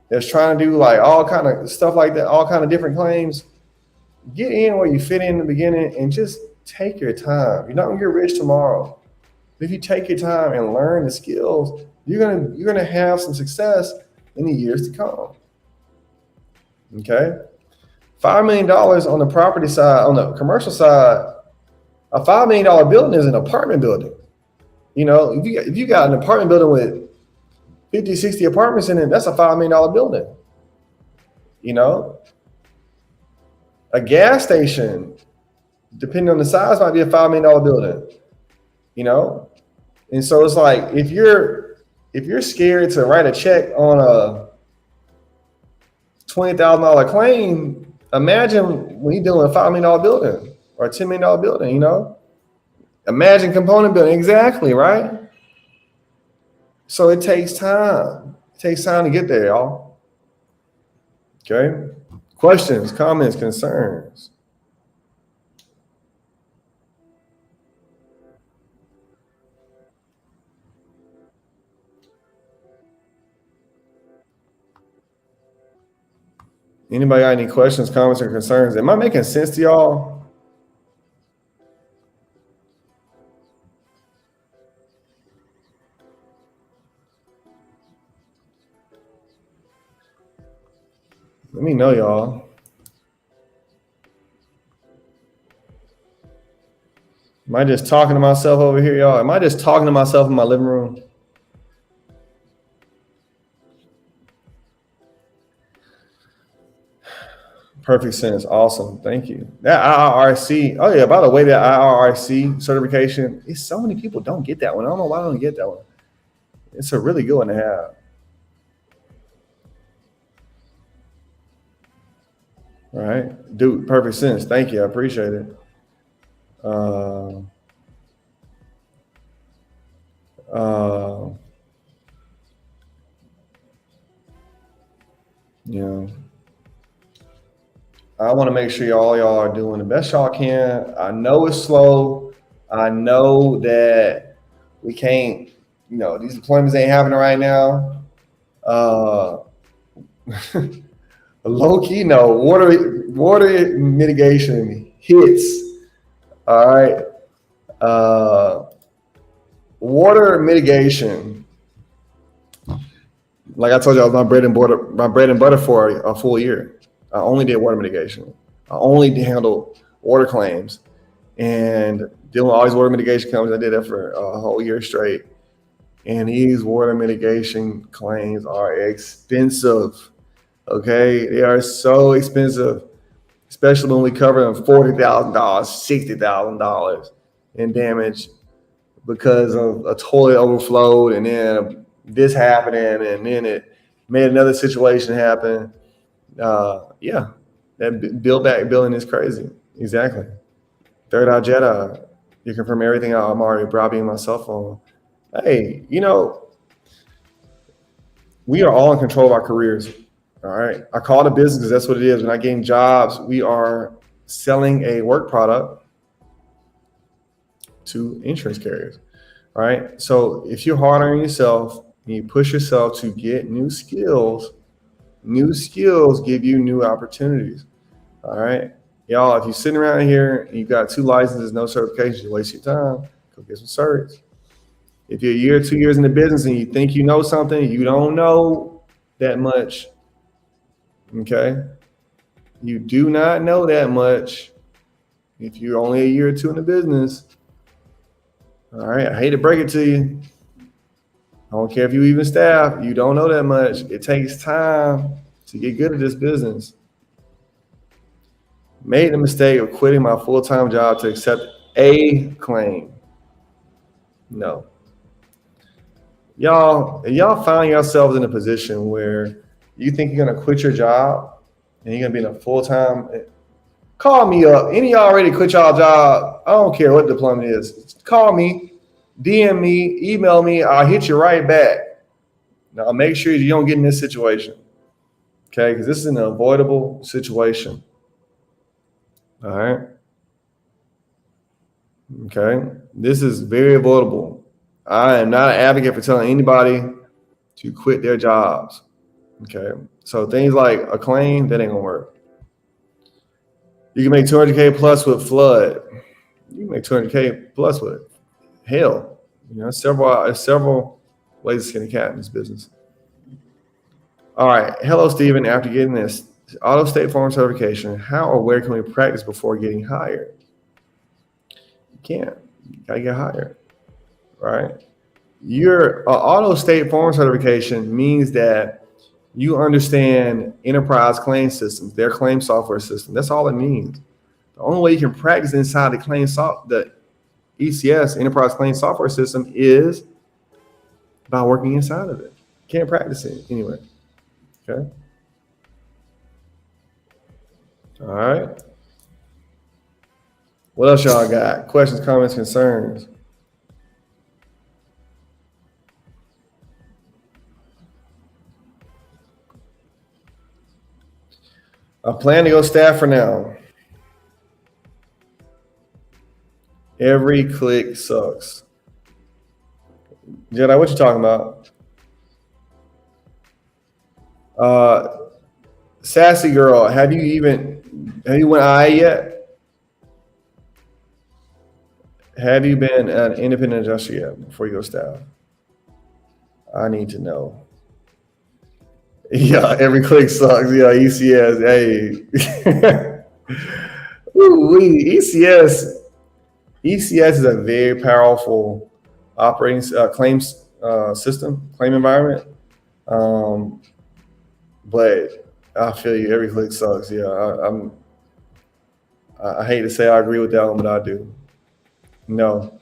that's trying to do like all kind of stuff like that, all kind of different claims, get in where you fit in the beginning and just take your time. You're not gonna get rich tomorrow. But if you take your time and learn the skills, you're gonna have some success in the years to come. Okay, $5 million on the property side, on the commercial side, a $5 million building is an apartment building. If you got an apartment building with 50, 60 apartments in it, that's a $5 million building. A gas station, depending on the size, might be a $5 million building. And so it's like, if you're scared to write a check on a $20,000 claim, imagine when you're doing a $5 million building or a $10 million building. Imagine component building. Exactly, right? So it takes time. It takes time to get there, y'all. Okay. Questions, comments, concerns? Anybody got any questions, comments, or concerns? Am I making sense to y'all? Let me know, y'all. Am I just talking to myself over here, y'all? Am I just talking to myself in my living room? Perfect sense. Awesome. Thank you. That IRRC. Oh yeah. By the way, that IRRC certification, so many people don't get that one. I don't know why I don't get that one. It's a really good one to have. All right, dude. Perfect sense. Thank you. I appreciate it. Yeah. I want to make sure y'all are doing the best y'all can. I know it's slow. I know that we can't, these deployments ain't happening right now. Low key, no. Water mitigation hits. All right. Water mitigation. Like I told you, my bread and butter for a full year. I only did water mitigation. I only handled water claims and dealing with all these water mitigation claims. I did that for a whole year straight. And these water mitigation claims are expensive. Okay, they are so expensive, especially when we cover them $40,000, $60,000 in damage because of a toilet overflowed, and then this happening, and then it made another situation happen. Yeah, that build back billing is crazy. Exactly. Third Eye Jedi, you confirm everything I'm already bribing my cell phone. Hey, we are all in control of our careers. All right. I call it a business because that's what it is. We're not getting jobs. We are selling a work product to insurance carriers. All right. So if you're hard on yourself and you push yourself to get new skills give you new opportunities. All right. Y'all, if you're sitting around here and you got 2 licenses, no certifications, you waste your time. Go get some certs. If you're a year, 2 years in the business and you think you know something, you don't know that much. Okay. You do not know that much if you're only a year or 2 in the business. All right. I hate to break it to you. I don't care if you even staff, you don't know that much. It takes time to get good at this business. Made the mistake of quitting my full-time job to accept a claim. No. Y'all find yourselves in a position where you think you're gonna quit your job and you're gonna be in a full-time, call me up. Any of y'all already quit y'all job? I don't care what deployment is. Call me, DM me, email me. I'll hit you right back. Now make sure you don't get in this situation, okay? Because this is an avoidable situation. All right. Okay. This is very avoidable. I am not an advocate for telling anybody to quit their jobs. Okay. So things like a claim, that ain't gonna work. You can make 200K plus with flood. You can make 200K plus with hail. Several ways to skin a cat in this business. All right. Hello, Stephen. After getting this auto state farm certification, how or where can we practice before getting hired? You can't. You gotta get hired. Right? Your auto state farm certification means that you understand enterprise claim systems, their claim software system. That's all it means. The only way you can practice inside the ECS, enterprise claim software system, is by working inside of it. You can't practice it anyway. Okay. All right. What else y'all got? Questions, comments, concerns? I plan to go staff for now. Every click sucks. Jedi, what you talking about? Sassy girl, have you went IA yet? Have you been an independent adjuster yet before you go staff? I need to know. Yeah, every click sucks. Yeah, ECS. Hey. ECS is a very powerful operating claims system, claim environment. But I feel you. Every click sucks. Yeah, I hate to say I agree with that one, but I do. No.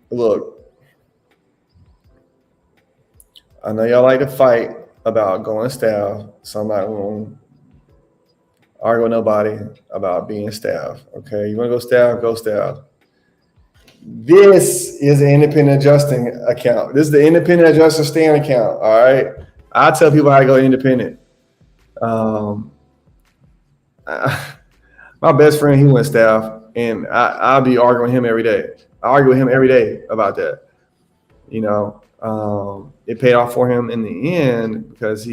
Look, I know y'all like to fight about going staff, so I'm not going to argue with nobody about being staff. Okay, you want to go staff, go staff. This is an independent adjusting account. This is the independent adjuster stand account. All right, I tell people how to go independent. My best friend, he went staff, and I'll be arguing with him every day. I argue with him every day about that. You know, it paid off for him in the end because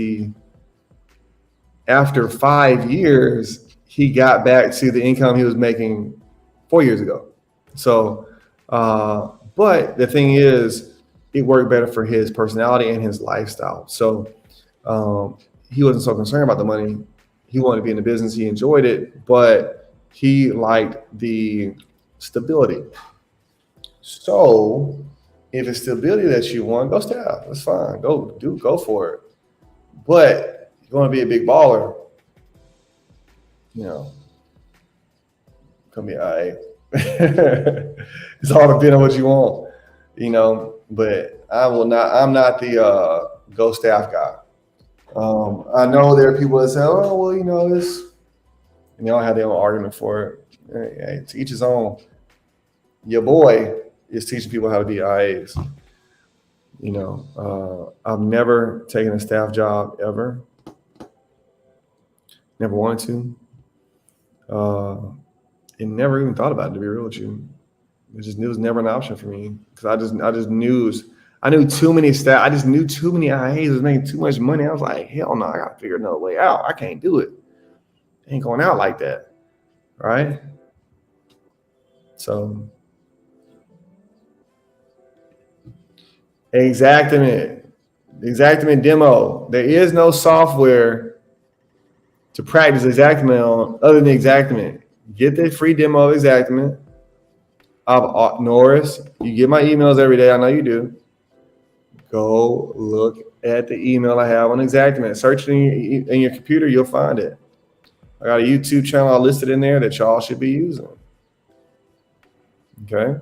after 5 years, he got back to the income he was making 4 years ago. So, but the thing is, it worked better for his personality and his lifestyle. So he wasn't so concerned about the money. He wanted to be in the business. He enjoyed it, but he liked the stability. So if it's stability that you want, go staff. That's fine. Go for it. But you're going to be a big baller, you know, gonna be all right. It's all depending on what you want, you know. But I'm not the go staff guy. I know there are people that say, oh, well, you know, this, and they all have their own argument for it. Hey, to each his own. Your boy is teaching people how to be IAs. You know, I've never taken a staff job ever. Never wanted to. And never even thought about it, to be real with you. It was never an option for me because I knew too many staff. I just knew too many IAs was making too much money. I was like, hell no, I got to figure another way out. I can't do it. I ain't going out like that, right? So, Xactimate demo. There is no software to practice Xactimate on other than Xactimate. Get the free demo of Xactimate. Norris, you get my emails every day. I know you do. Go look at the email I have on Xactimate. Search it in your computer, you'll find it. I got a YouTube channel I listed in there that y'all should be using. Okay.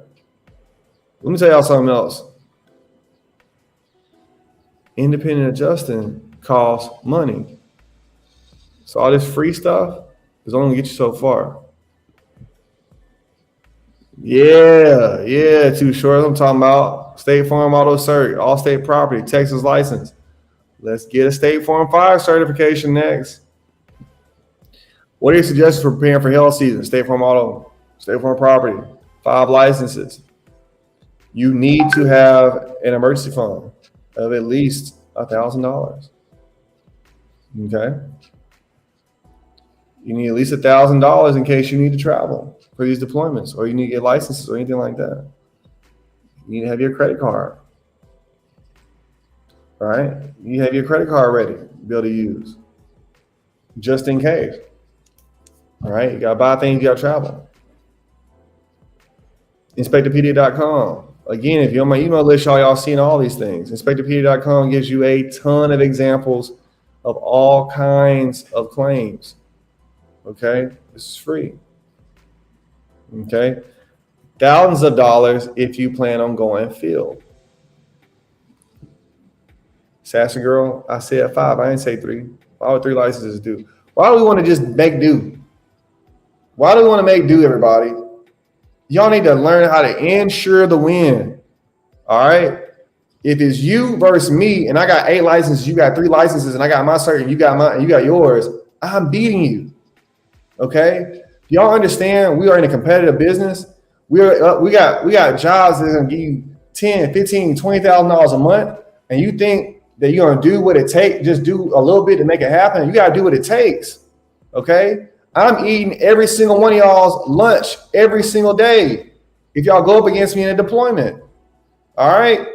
Let me tell y'all something else. Independent adjusting costs money. So all this free stuff is only gonna get you so far. Yeah, too short. I'm talking about State Farm Auto Cert, Allstate Property, Texas license. Let's get a State Farm Fire certification next. What are your suggestions for preparing for hail season? State Farm Auto, State Farm Property, 5 licenses. You need to have an emergency fund of at least $1,000. Okay. You need at least $1,000 in case you need to travel for these deployments, or you need to get licenses or anything like that. You need to have your credit card. All right. You have your credit card ready to be able to use just in case. All right. You got to buy things, you got to travel. Inspectorpedia.com. Again, if you're on my email list, y'all seen all these things. Inspectorpedia.com gives you a ton of examples of all kinds of claims. Okay. This is free. Okay. Thousands of dollars if you plan on going field. Sassy girl, I said 5. I didn't say 3. Why would 3 licenses do? Why do we want to just make do? Why do we want to make do, everybody? Y'all need to learn how to insure the win. All right. If it's you versus me, and I got 8 licenses, you got 3 licenses, and I got my cert, and you got mine, and you got yours, I'm beating you. Okay. Do y'all understand? We are in a competitive business. We got jobs that are gonna give you $10,000, $15,000, $20,000 a month, and you think that you're gonna do what it takes, just do a little bit to make it happen. You gotta do what it takes. Okay. I'm eating every single one of y'all's lunch every single day if y'all go up against me in a deployment. All right.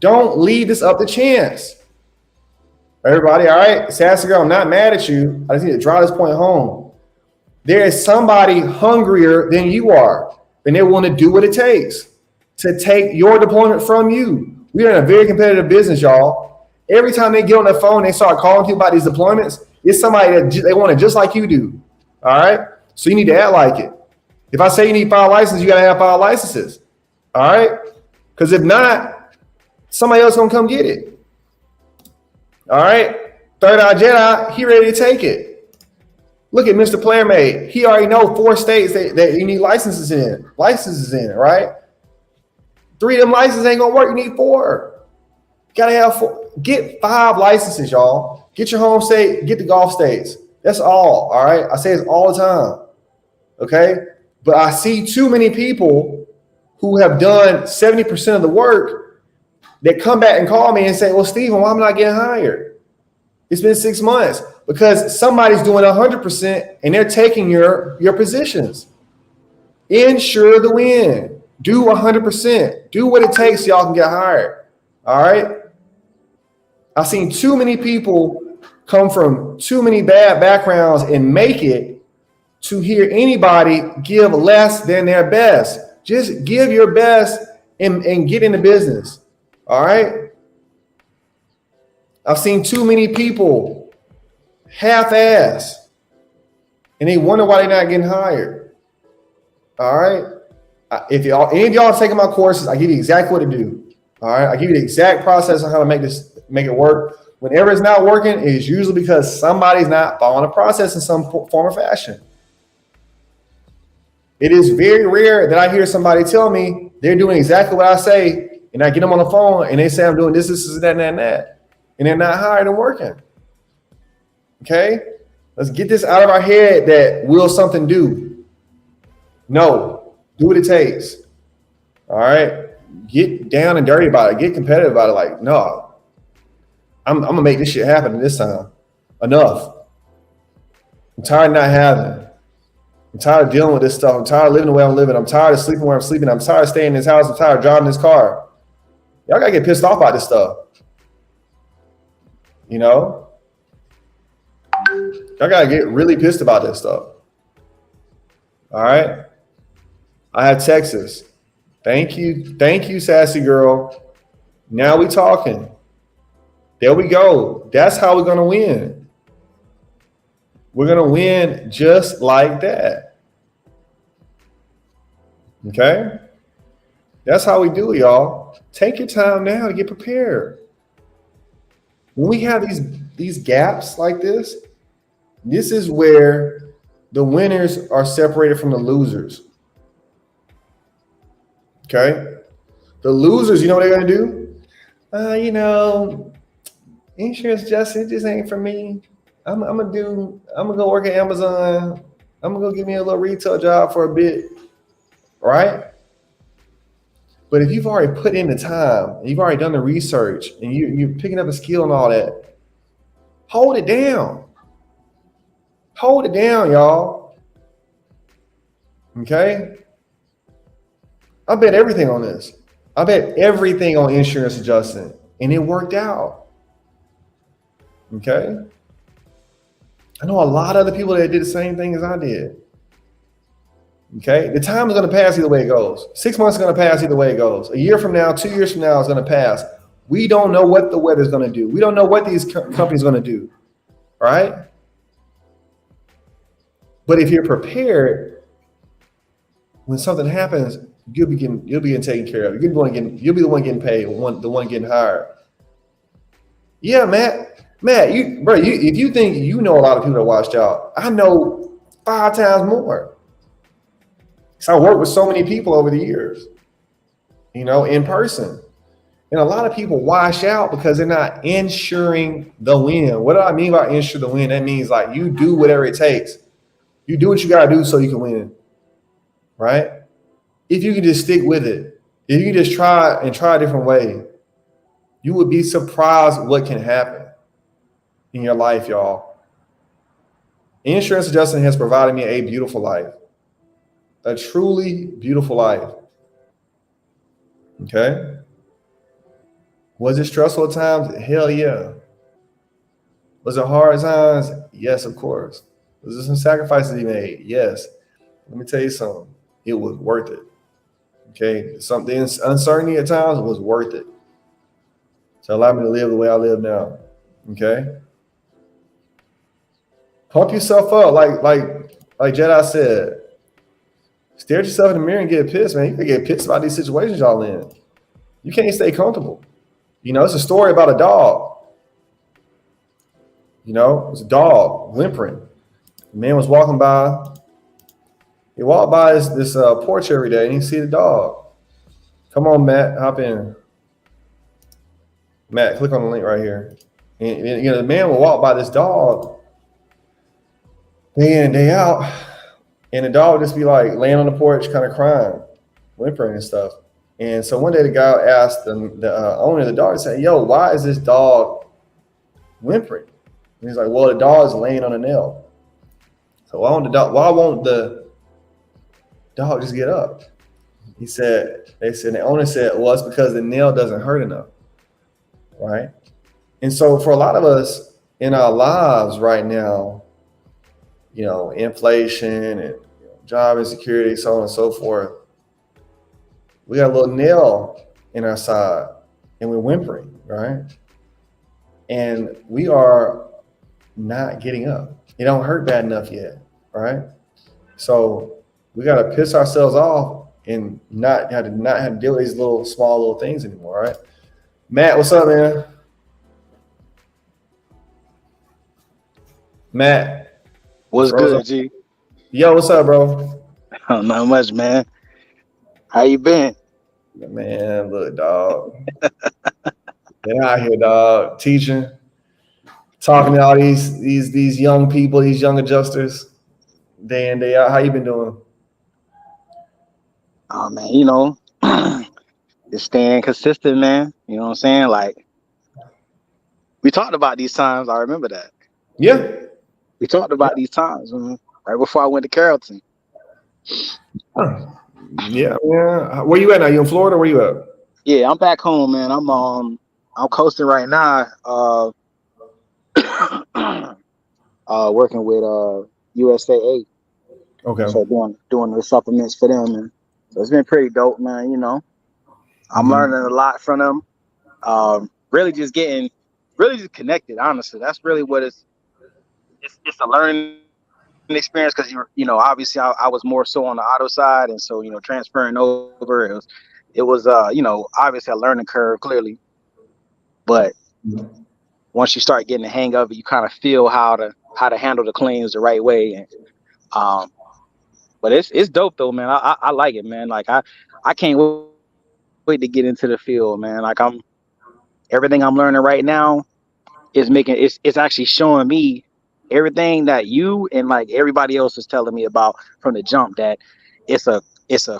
Don't leave this up to chance. Everybody, all right? Sassy girl, I'm not mad at you. I just need to drive this point home. There is somebody hungrier than you are, and they want to do what it takes to take your deployment from you. We are in a very competitive business, y'all. Every time they get on the phone, they start calling people about these deployments. It's somebody that they want it just like you do. All right. So you need to act like it. If I say you need 5 licenses, you got to have 5 licenses. All right. Because if not, somebody else going to come get it. All right. Third Eye Jedi, he ready to take it. Look at Mr. Player Made. He already know 4 states that you need licenses in. Right. 3 of them licenses ain't going to work. You need 4. Got to have 4. Get 5 licenses, y'all. Get your home state. Get the Gulf states. That's all right? I say this all the time, okay? But I see too many people who have done 70% of the work that come back and call me and say, well, Stephen, why am I not getting hired? It's been 6 months because somebody's doing 100% and they're taking your positions. Insure the win. Do 100%. Do what it takes so y'all can get hired. All right? I've seen too many people come from too many bad backgrounds and make it to hear anybody give less than their best. Just give your best and get into business. All right? I've seen too many people half-ass and they wonder why they're not getting hired. All right? If any of y'all are taking my courses, I give you exactly what to do. All right? I give you the exact process on how to make it work. Whenever it's not working, it's usually because somebody's not following the process in some form or fashion. It is very rare that I hear somebody tell me they're doing exactly what I say, and I get them on the phone and they say I'm doing this, that, and that, and they're not hired and working. Okay? Let's get this out of our head that will something do. No, do what it takes. All right? Get down and dirty about it. Get competitive about it. Like, no, I'm going to make this shit happen this time. Enough. I'm tired of not having. I'm tired of dealing with this stuff. I'm tired of living the way I'm living. I'm tired of sleeping where I'm sleeping. I'm tired of staying in this house. I'm tired of driving this car. Y'all got to get pissed off about this stuff. You know? Y'all got to get really pissed about this stuff. All right? I have Texas. Thank you. Thank you, sassy girl. Now we talking. There we go. That's how we're going to win. We're going to win just like that. Okay? That's how we do it, y'all. Take your time now to get prepared. When we have these gaps like this is where the winners are separated from the losers. Okay? The losers, you know what they're going to do? Insurance Justin, it just ain't for me. I'm gonna go work at Amazon. I'm gonna go give me a little retail job for a bit, right? But if you've already put in the time, you've already done the research, and you're picking up a skill and all that, hold it down. Hold it down, y'all. Okay? I bet everything on this. I bet everything on Insurance Adjusting, and it worked out. Okay? I know a lot of other people that did the same thing as I did. Okay? The time is going to pass either way it goes. 6 months is going to pass either way it goes. A year from now, 2 years from now is going to pass. We don't know what the weather's going to do. We don't know what these companies are going to do. All right? But if you're prepared, when something happens, you'll be getting taken care of. You'll be the one getting paid, the one getting hired. Yeah, Matt, if you think you know a lot of people that watch y'all, I know 5 times more. So I worked with so many people over the years, in person. And a lot of people wash out because they're not insuring the win. What do I mean by insure the win? That means like you do whatever it takes. You do what you got to do so you can win, right? If you can just stick with it, if you can just try a different way, you would be surprised what can happen in your life, y'all. Insurance Adjusting has provided me a beautiful life, a truly beautiful life. Okay? Was it stressful at times? Hell yeah. Was it hard times? Yes, of course. Was there some sacrifices he made? Yes. Let me tell you something. It was worth it. Okay? Something uncertainty at times was worth it to allow me to live the way I live now. Okay? Pump yourself up, like Jedi said. Stare at yourself in the mirror and get pissed, man. You can get pissed about these situations y'all in. You can't stay comfortable. It's a story about a dog. It's a dog whimpering. The man was walking by. He walked by this porch every day, and he see the dog. Come on, Matt, hop in. Matt, click on the link right here. And the man will walk by this dog, day in and day out. And the dog would just be like laying on the porch, kind of crying, whimpering and stuff. And so one day the guy asked the owner of the dog, said, "Yo, why is this dog whimpering?" And he's like, "Well, the dog's laying on a nail. So why won't the dog just get up?" The owner said, "Well, it's because the nail doesn't hurt enough." Right. And so for a lot of us in our lives right now, inflation and job insecurity, so on and so forth, we got a little nail in our side and we're whimpering, right? And we are not getting up. It don't hurt bad enough yet, right? So we got to piss ourselves off and not have to deal with these small little things anymore, right? Matt, what's up, man? Matt. What's good, G? Yo, what's up, bro? Not much, man. How you been? Man, look, dog. Been out here, dog, teaching, talking to all these young people, these young adjusters, day in, day out. How you been doing? Oh man, just staying consistent, man. You know what I'm saying? Like we talked about these times. I remember that. Yeah. We talked about these times, man, right before I went to Carrollton. Yeah. Where you at now? You in Florida? Where you at? Yeah, I'm back home, man. I'm coasting right now. Working with USAA. Okay. So doing the supplements for them, and so it's been pretty dope, man. I'm learning a lot from them. Really just connected. Honestly, that's really what it's a learning experience because obviously I was more so on the auto side, and so transferring over it was obviously a learning curve clearly, but once you start getting the hang of it, you kind of feel how to handle the claims the right way, and but it's dope though, man. I like it, man. Like I can't wait to get into the field, man. Like everything I'm learning right now is it's actually showing me everything that you and like everybody else is telling me about from the jump, that it's a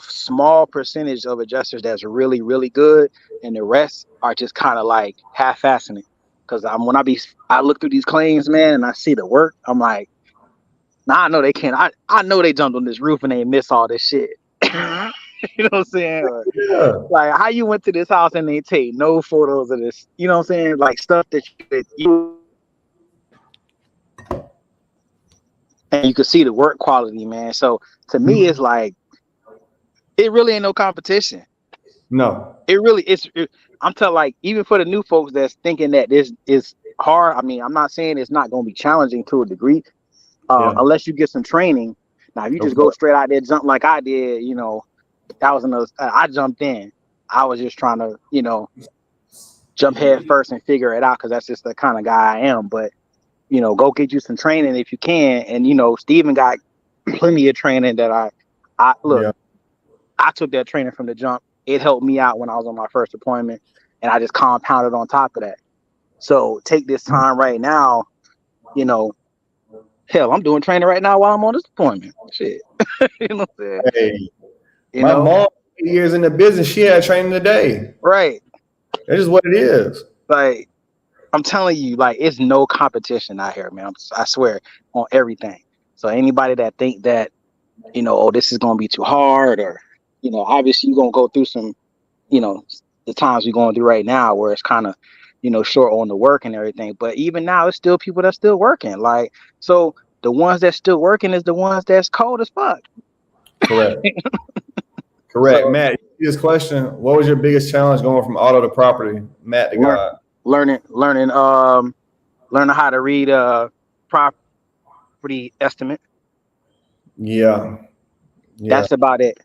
small percentage of adjusters that's really, really good, and the rest are just kind of like half-assing it. Because I look through these claims, man, and I see the work, I'm like, nah, I know they can't. I know they jumped on this roof and they missed all this shit. You know what I'm saying? Yeah. Like how you went to this house and they take no photos of this. You know what I'm saying? Like stuff that you and you could see the work quality, man. So to me, it's like it really ain't no competition. No. It really I'm telling, like, even for the new folks that's thinking that this is hard. I mean, I'm not saying it's not going to be challenging to a degree, unless you get some training. Now, if you just go straight out there, jump like I did, that was I jumped in. I was just trying to, jump head first and figure it out because that's just the kind of guy I am. But, go get you some training if you can. And, Steven got plenty of training that I took that training from the jump. It helped me out when I was on my first deployment, and I just compounded on top of that. So take this time right now, hell, I'm doing training right now while I'm on this deployment. Shit. You know what I'm saying? Hey, my mom, 8 years in the business, she had training today. Right. That's just what it is. Like, I'm telling you, like, it's no competition out here, man. I swear on everything. So anybody that think that, oh, this is going to be too hard, or, obviously you're going to go through some, the times we're going through right now where it's kind of, short on the work and everything. But even now, it's still people that's still working. Like, so the ones that's still working is the ones that's cold as fuck. Correct. Correct. So, Matt, this question, what was your biggest challenge going from auto to property? Matt, the guy. Learning how to read property estimate. Yeah. That's about it.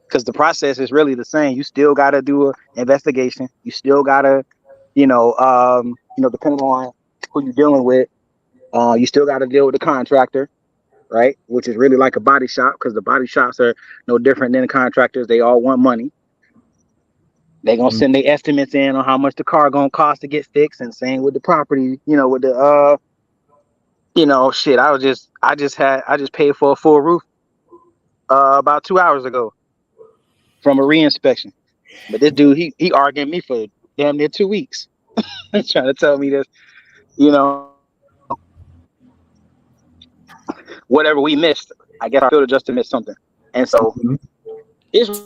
Because the process is really the same. You still got to do an investigation. You still got to, depending on who you're dealing with, you still got to deal with the contractor, right? Which is really like a body shop, because the body shops are no different than the contractors. They all want money. They're going to send their estimates in on how much the car going to cost to get fixed, and same with the property, with the You know, shit. I just paid for a full roof about 2 hours ago from a reinspection. But this dude, he arguing me for damn near 2 weeks, trying to tell me this. You know, whatever we missed, I guess our field adjuster missed something, and so Mhm. it's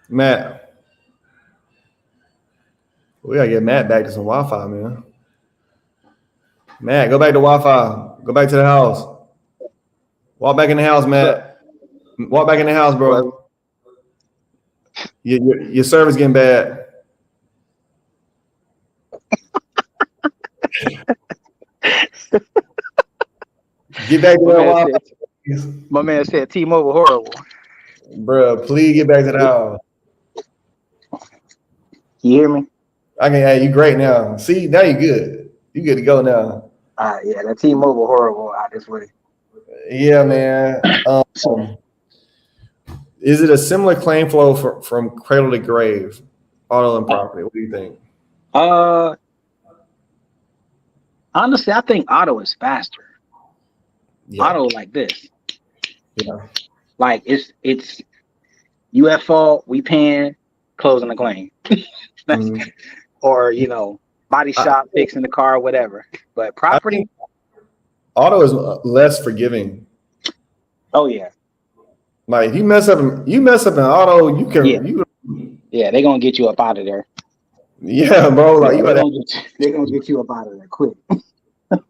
Matt, we gotta get Matt back to some Wi-Fi, man. Matt, go back to Wi-Fi. Go back to the house. Walk back in the house, look, Matt. Walk back in the house, look, bro. Your service getting bad. Get back to my that man Wi-Fi, said, please. my man said T-Mobile horrible. Bro, please get back to the house. You hear me? Hey, you great now. See, now you good. You good to go now. Yeah, that T-Mobile horrible out this way. Yeah, man. Is it a similar claim flow from cradle to grave, auto and property? What do you think? Uh, honestly, I think auto is faster. Yeah, Auto like this, yeah. like it's you at fault, we paying, closing the claim, Mhm. or you know, body I, shop fixing the car, whatever. But I property, think auto is less forgiving. oh yeah, Like you mess up in auto, yeah, you yeah, they gonna get you up out of there. yeah, bro. Like Yeah, you gotta they gonna get you up out of there quick.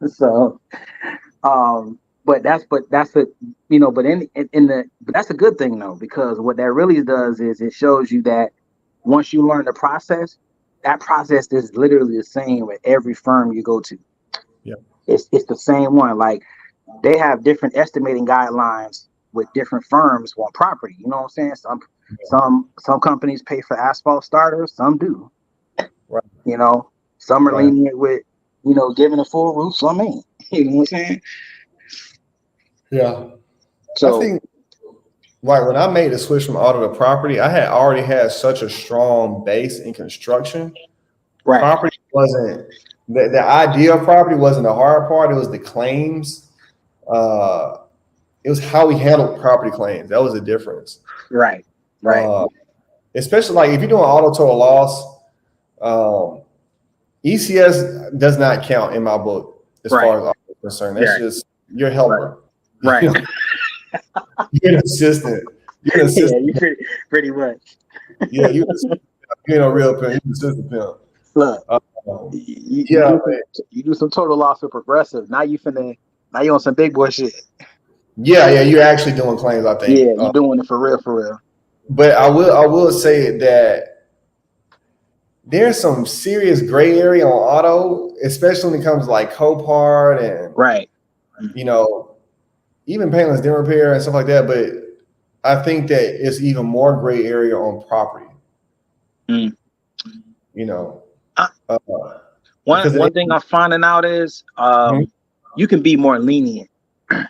So, but that's a you know, but in the but that's a good thing though, because what that really does is it shows you that once you learn the process, that process is literally the same with every firm you go to. yeah, It's the same one. Like they have different estimating guidelines with different firms on property. You know what I'm saying? Some companies pay for asphalt starters, some do. right, You know, some are right. lenient with, you know, giving a full roof, some ain't. You know what I'm saying? Yeah. I So think like when I made the switch from auto to property, I had already had such a strong base in construction. right, Property wasn't the idea of property wasn't the hard part. It was the claims. Uh, it was how we handled property claims. That was the difference. right, right. Uh, Especially like if you're doing auto total loss, ECS does not count in my book as Right. far as auto is concerned. That's Yeah. just your helper. Right. You're an assistant. You're an Yeah, assistant. you pretty much. Yeah, you ain't a real pimp. You're an assistant pimp. Look, Uh, you do some total loss with progressive. Now you on some big boy shit. yeah. You're actually doing claims, I think. Yeah, you doing it for real, for real. But I will say that there's some serious gray area on auto, especially when it comes to like Copart and Right. you know even painless dent repair and stuff like that. But I think that it's even more gray area on property. Mm. You know, Uh, because one thing I'm finding out is you can be more lenient.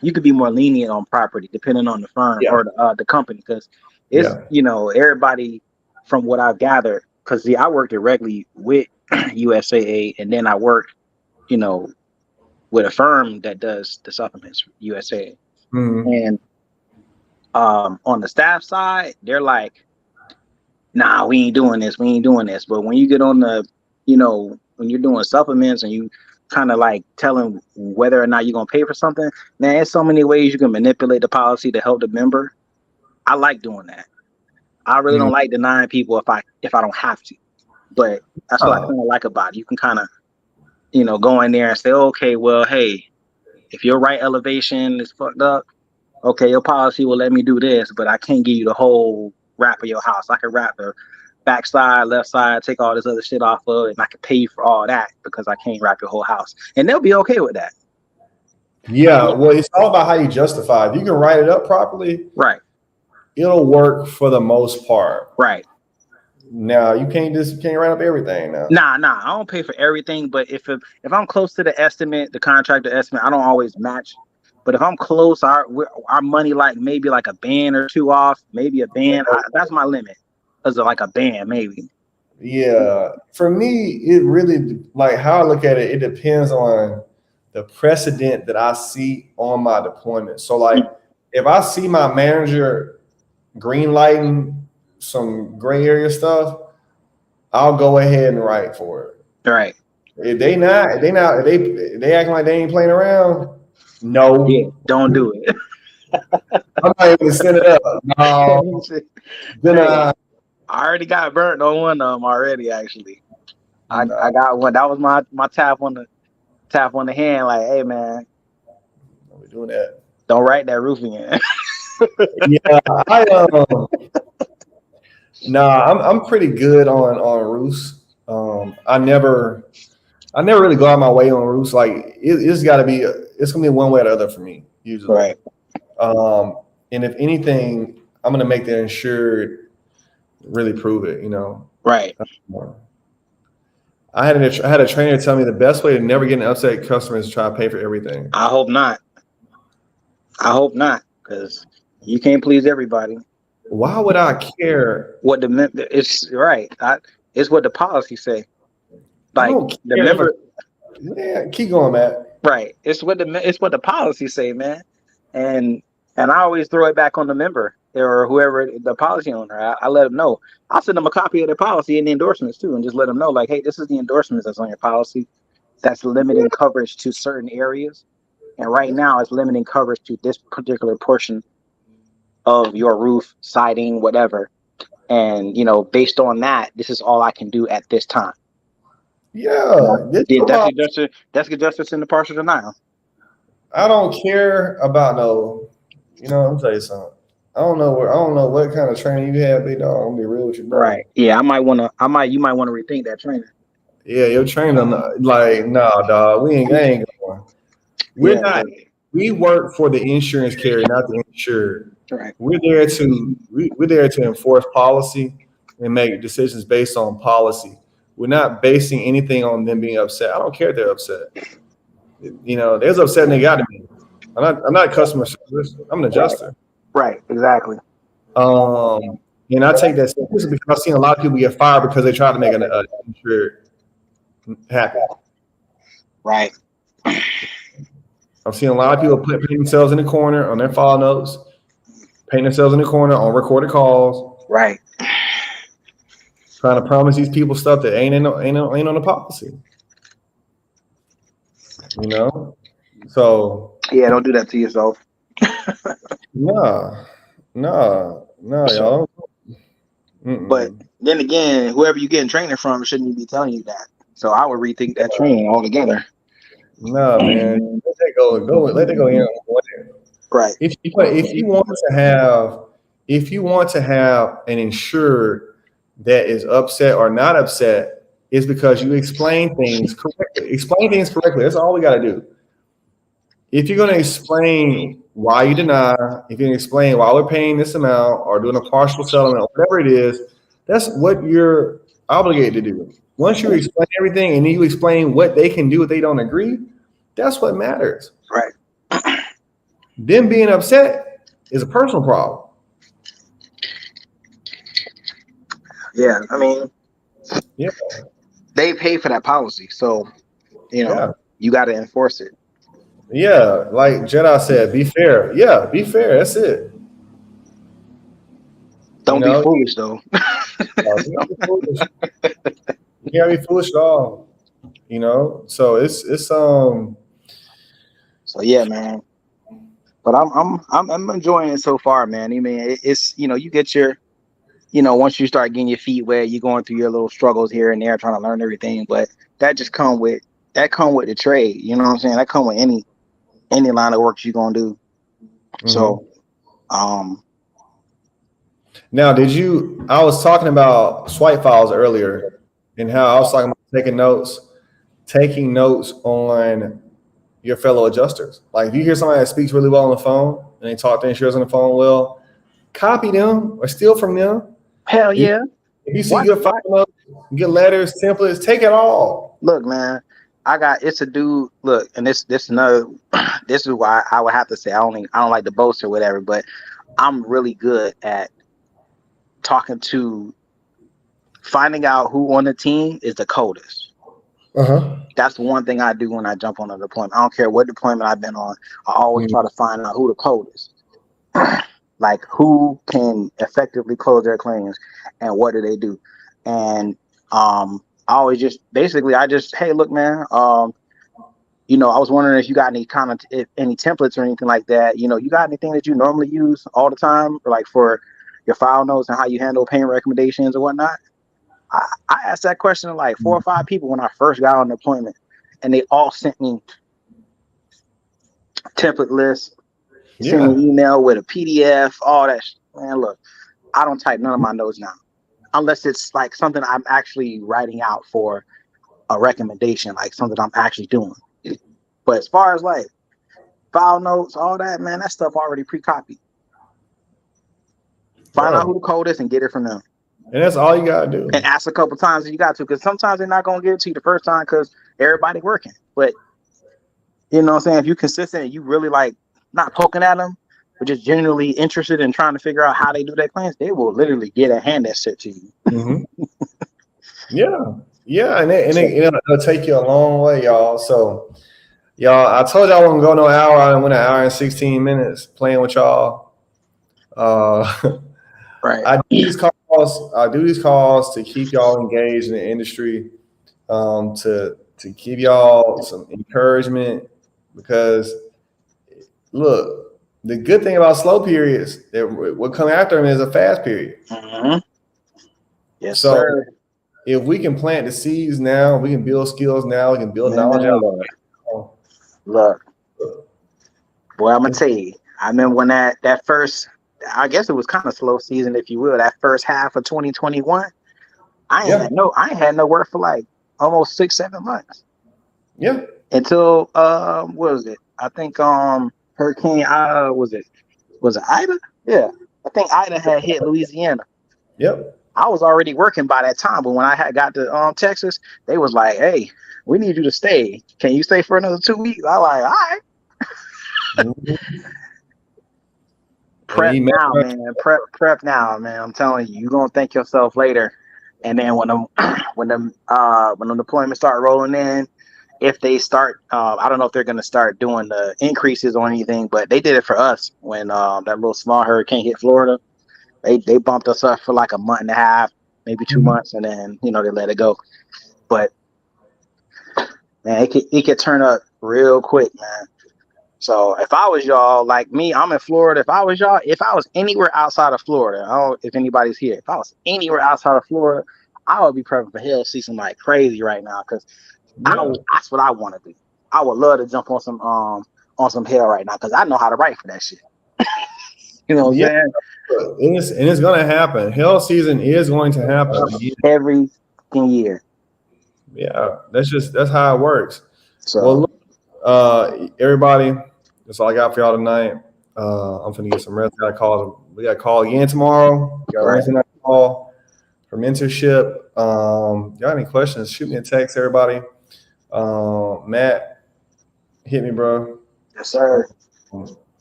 You could be more lenient on property depending on the firm yeah, or the company, because it's yeah, you know, everybody from what I've gathered, because I worked directly with USAA, and then I worked, you know, with a firm that does the supplements for USAA. Mhm. And on the staff side, they're like, nah, we ain't doing this, we ain't doing this. But when you get on the, you know, when you're doing supplements and you kind of like telling whether or not you're gonna pay for something, man, there's so many ways you can manipulate the policy to help the member. I like doing that. I really Mhm. don't like denying people if I don't have to. But that's what I Oh, kind of like about it. You can kind of, you know, go in there and say, okay, well, hey, if your right elevation is fucked up, okay, your policy will let me do this, but I can't give you the whole wrap of your house. I can wrap the backside, left side, take all this other shit off of it, and I can pay you for all that because I can't wrap your whole house. And they'll be okay with that. yeah. Well, it's all about how you justify. If you can write it up properly, Right, it'll work for the most part. right. Now you can't write up everything now. Nah, I don't pay for everything, but if I'm close to the estimate, the contractor estimate, I don't always match. But if I'm close, our money like maybe like a band or two off, maybe a band. That's my limit. Cause of like a band, maybe. Yeah, for me, it really like how I look at it. It depends on the precedent that I see on my deployment. So, like, if I see my manager green lighting some gray area stuff, I'll go ahead and write for it. Right. If they acting like they ain't playing around. Yeah. No, Don't do it. I'm not even gonna send it up. No, then Hey, I already got burnt on one of them already. Actually, I no, got one. That was my tap on the hand. Like, hey man, we're doing that. don't write that roofing in. Yeah, I nah, I'm pretty good on roofs. I never really go out my way on roofs. Like it's got to be it's gonna be one way or the other for me usually. Right. And if anything, I'm gonna make the insured really prove it. Right. I had a trainer tell me the best way to never get an upset customer is to try to pay for everything. I hope not. Because you can't please everybody. Why would I care? What it's right. It's what the policy say. Like the member. Yeah, keep going, Matt. Right. It's what the policy say, man. And I always throw it back on the member or whoever the policy owner. I let them know. I'll send them a copy of the policy and the endorsements too, and just let them know, like, hey, this is the endorsements that's on your policy. That's limiting coverage to certain areas, and right now it's limiting coverage to this particular portion of your roof, siding, whatever. And based on that, this is all I can do at this time. Yeah, that's justice in the partial denial. I don't care about no. Let me tell you something. I don't know what kind of training you have, big dog. I'm gonna be real with you, bro. Right. Yeah, you might want to rethink that training. Yeah, your trainer, like, nah, dog. We ain't going. We're not. We work for the insurance carrier, not the insured. Right. We're there to enforce policy and make decisions based on policy. We're not basing anything on them being upset. I don't care if they're upset. They're upset and they got to be. I'm not customer service. I'm an adjuster. Right. Exactly. And I take that seriously because I've seen a lot of people get fired because they try to make an insured happy. Right. I've seen a lot of people putting themselves in the corner on their file notes, painting themselves in the corner on recorded calls. Right. Trying to promise these people stuff that ain't on the policy. So yeah, don't do that to yourself. No, y'all. But then again, whoever you getting training from shouldn't be telling you that. So I would rethink that training altogether. No, man, let that go. Let that go in. Right. If you want to have an insured that is upset or not upset, it's because you explain things correctly. Explain things correctly. That's all we got to do. If you're going to explain why you deny, if you can explain why we're paying this amount or doing a partial settlement, or whatever it is, that's what you're obligated to do. Once you explain everything and then you explain what they can do if they don't agree, that's what matters. Right. Them being upset is a personal problem. Yeah, I mean, yeah, they pay for that policy, so you got to enforce it. Yeah, like Jedi said, be fair. Yeah, be fair. That's it. Don't be foolish, though. You can't be foolish at all. So it's So yeah, man. But I'm enjoying it so far, man. I mean, it's you get your, once you start getting your feet wet, you're going through your little struggles here and there, trying to learn everything. But that just come with the trade. You know what I'm saying? That come with any line of work you're gonna do. Mm-hmm. So, now I was talking about swipe files earlier and how I was talking about taking notes on your fellow adjusters. Like if you hear somebody that speaks really well on the phone and they talk to insurers on the phone well, copy them or steal from them. Hell yeah. If you see good file notes, good letters, templates, take it all. Look, man, it's a dude. Look, and this is why I would have to say I don't like to boast or whatever, but I'm really good at talking to finding out who on the team is the coldest. That's the one thing I do when I jump on a deployment. I don't care what deployment I've been on. I always try to find out who the coldest. Like who can effectively close their claims and what do they do. And I always just basically hey, look, man, you know, I was wondering if you got any any templates or anything like that. You know, you got anything that you normally use all the time, like for your file notes and how you handle payment recommendations or whatnot. I asked that question to like 4 or 5 people when I first got on deployment, and they all sent me template lists, sent me an email with a PDF, all that. Man, look, I don't type none of my notes now, unless it's like something I'm actually writing out for a recommendation, like something I'm actually doing. But as far as like file notes, all that, man, that stuff already pre-copied. Find out who the code is and get it from them. And that's all you gotta do. And ask a couple times if you got to, because sometimes they're not gonna give it to you the first time because everybody working. But you know what I'm saying? If you're consistent and you really like not poking at them, but just genuinely interested in trying to figure out how they do their claims, they will literally get a hand that shit to you. Mm-hmm. Yeah, and it'll take you a long way, y'all. So, y'all, I told y'all I wouldn't go no hour. I went an hour and 16 minutes playing with y'all. Right. I do these calls to keep y'all engaged in the industry, to give y'all some encouragement, because look, the good thing about slow periods, that what come after them is a fast period. Mm-hmm. Yes, so, sir. If we can plant the seeds now, we can build skills now, we can build knowledge out. Look, boy, I'm gonna tell you, I remember when that first, I guess it was kind of slow season, if you will, that first half of 2021. I ain't had no work for like almost 6-7 months. Yeah. Until what was it? I think Hurricane was it Ida? Yeah. I think Ida had hit Louisiana. Yep. I was already working by that time, but when I had got to Texas, they was like, "Hey, we need you to stay. Can you stay for another 2 weeks?" I like, all right. Prep now, man. Prep now, man. I'm telling you, you're gonna thank yourself later. And then when the deployments start rolling in, if they start, I don't know if they're gonna start doing the increases or anything, but they did it for us when that little small hurricane hit Florida. They bumped us up for like a month and a half, maybe 2 months, and then they let it go. But man, it could turn up real quick, man. So if I was y'all, like me, I'm in Florida. If I was y'all, if I was anywhere outside of Florida, I don't know if anybody's here. If I was anywhere outside of Florida, I would be prepping for hell season like crazy right now, because that's what I want to do. I would love to jump on some hell right now, because I know how to write for that shit. You know what I'm saying? And it's gonna happen. Hell season is going to happen every year. Yeah, that's how it works. So, well, look, everybody, that's all I got for y'all tonight. I'm finna get some rest. We got a call again tomorrow. We got a Wednesday night call for mentorship. Y'all got any questions? Shoot me a text, everybody. Matt, hit me, bro. Yes, sir.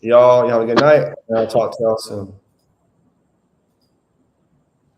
Y'all have a good night, and I'll talk to y'all soon.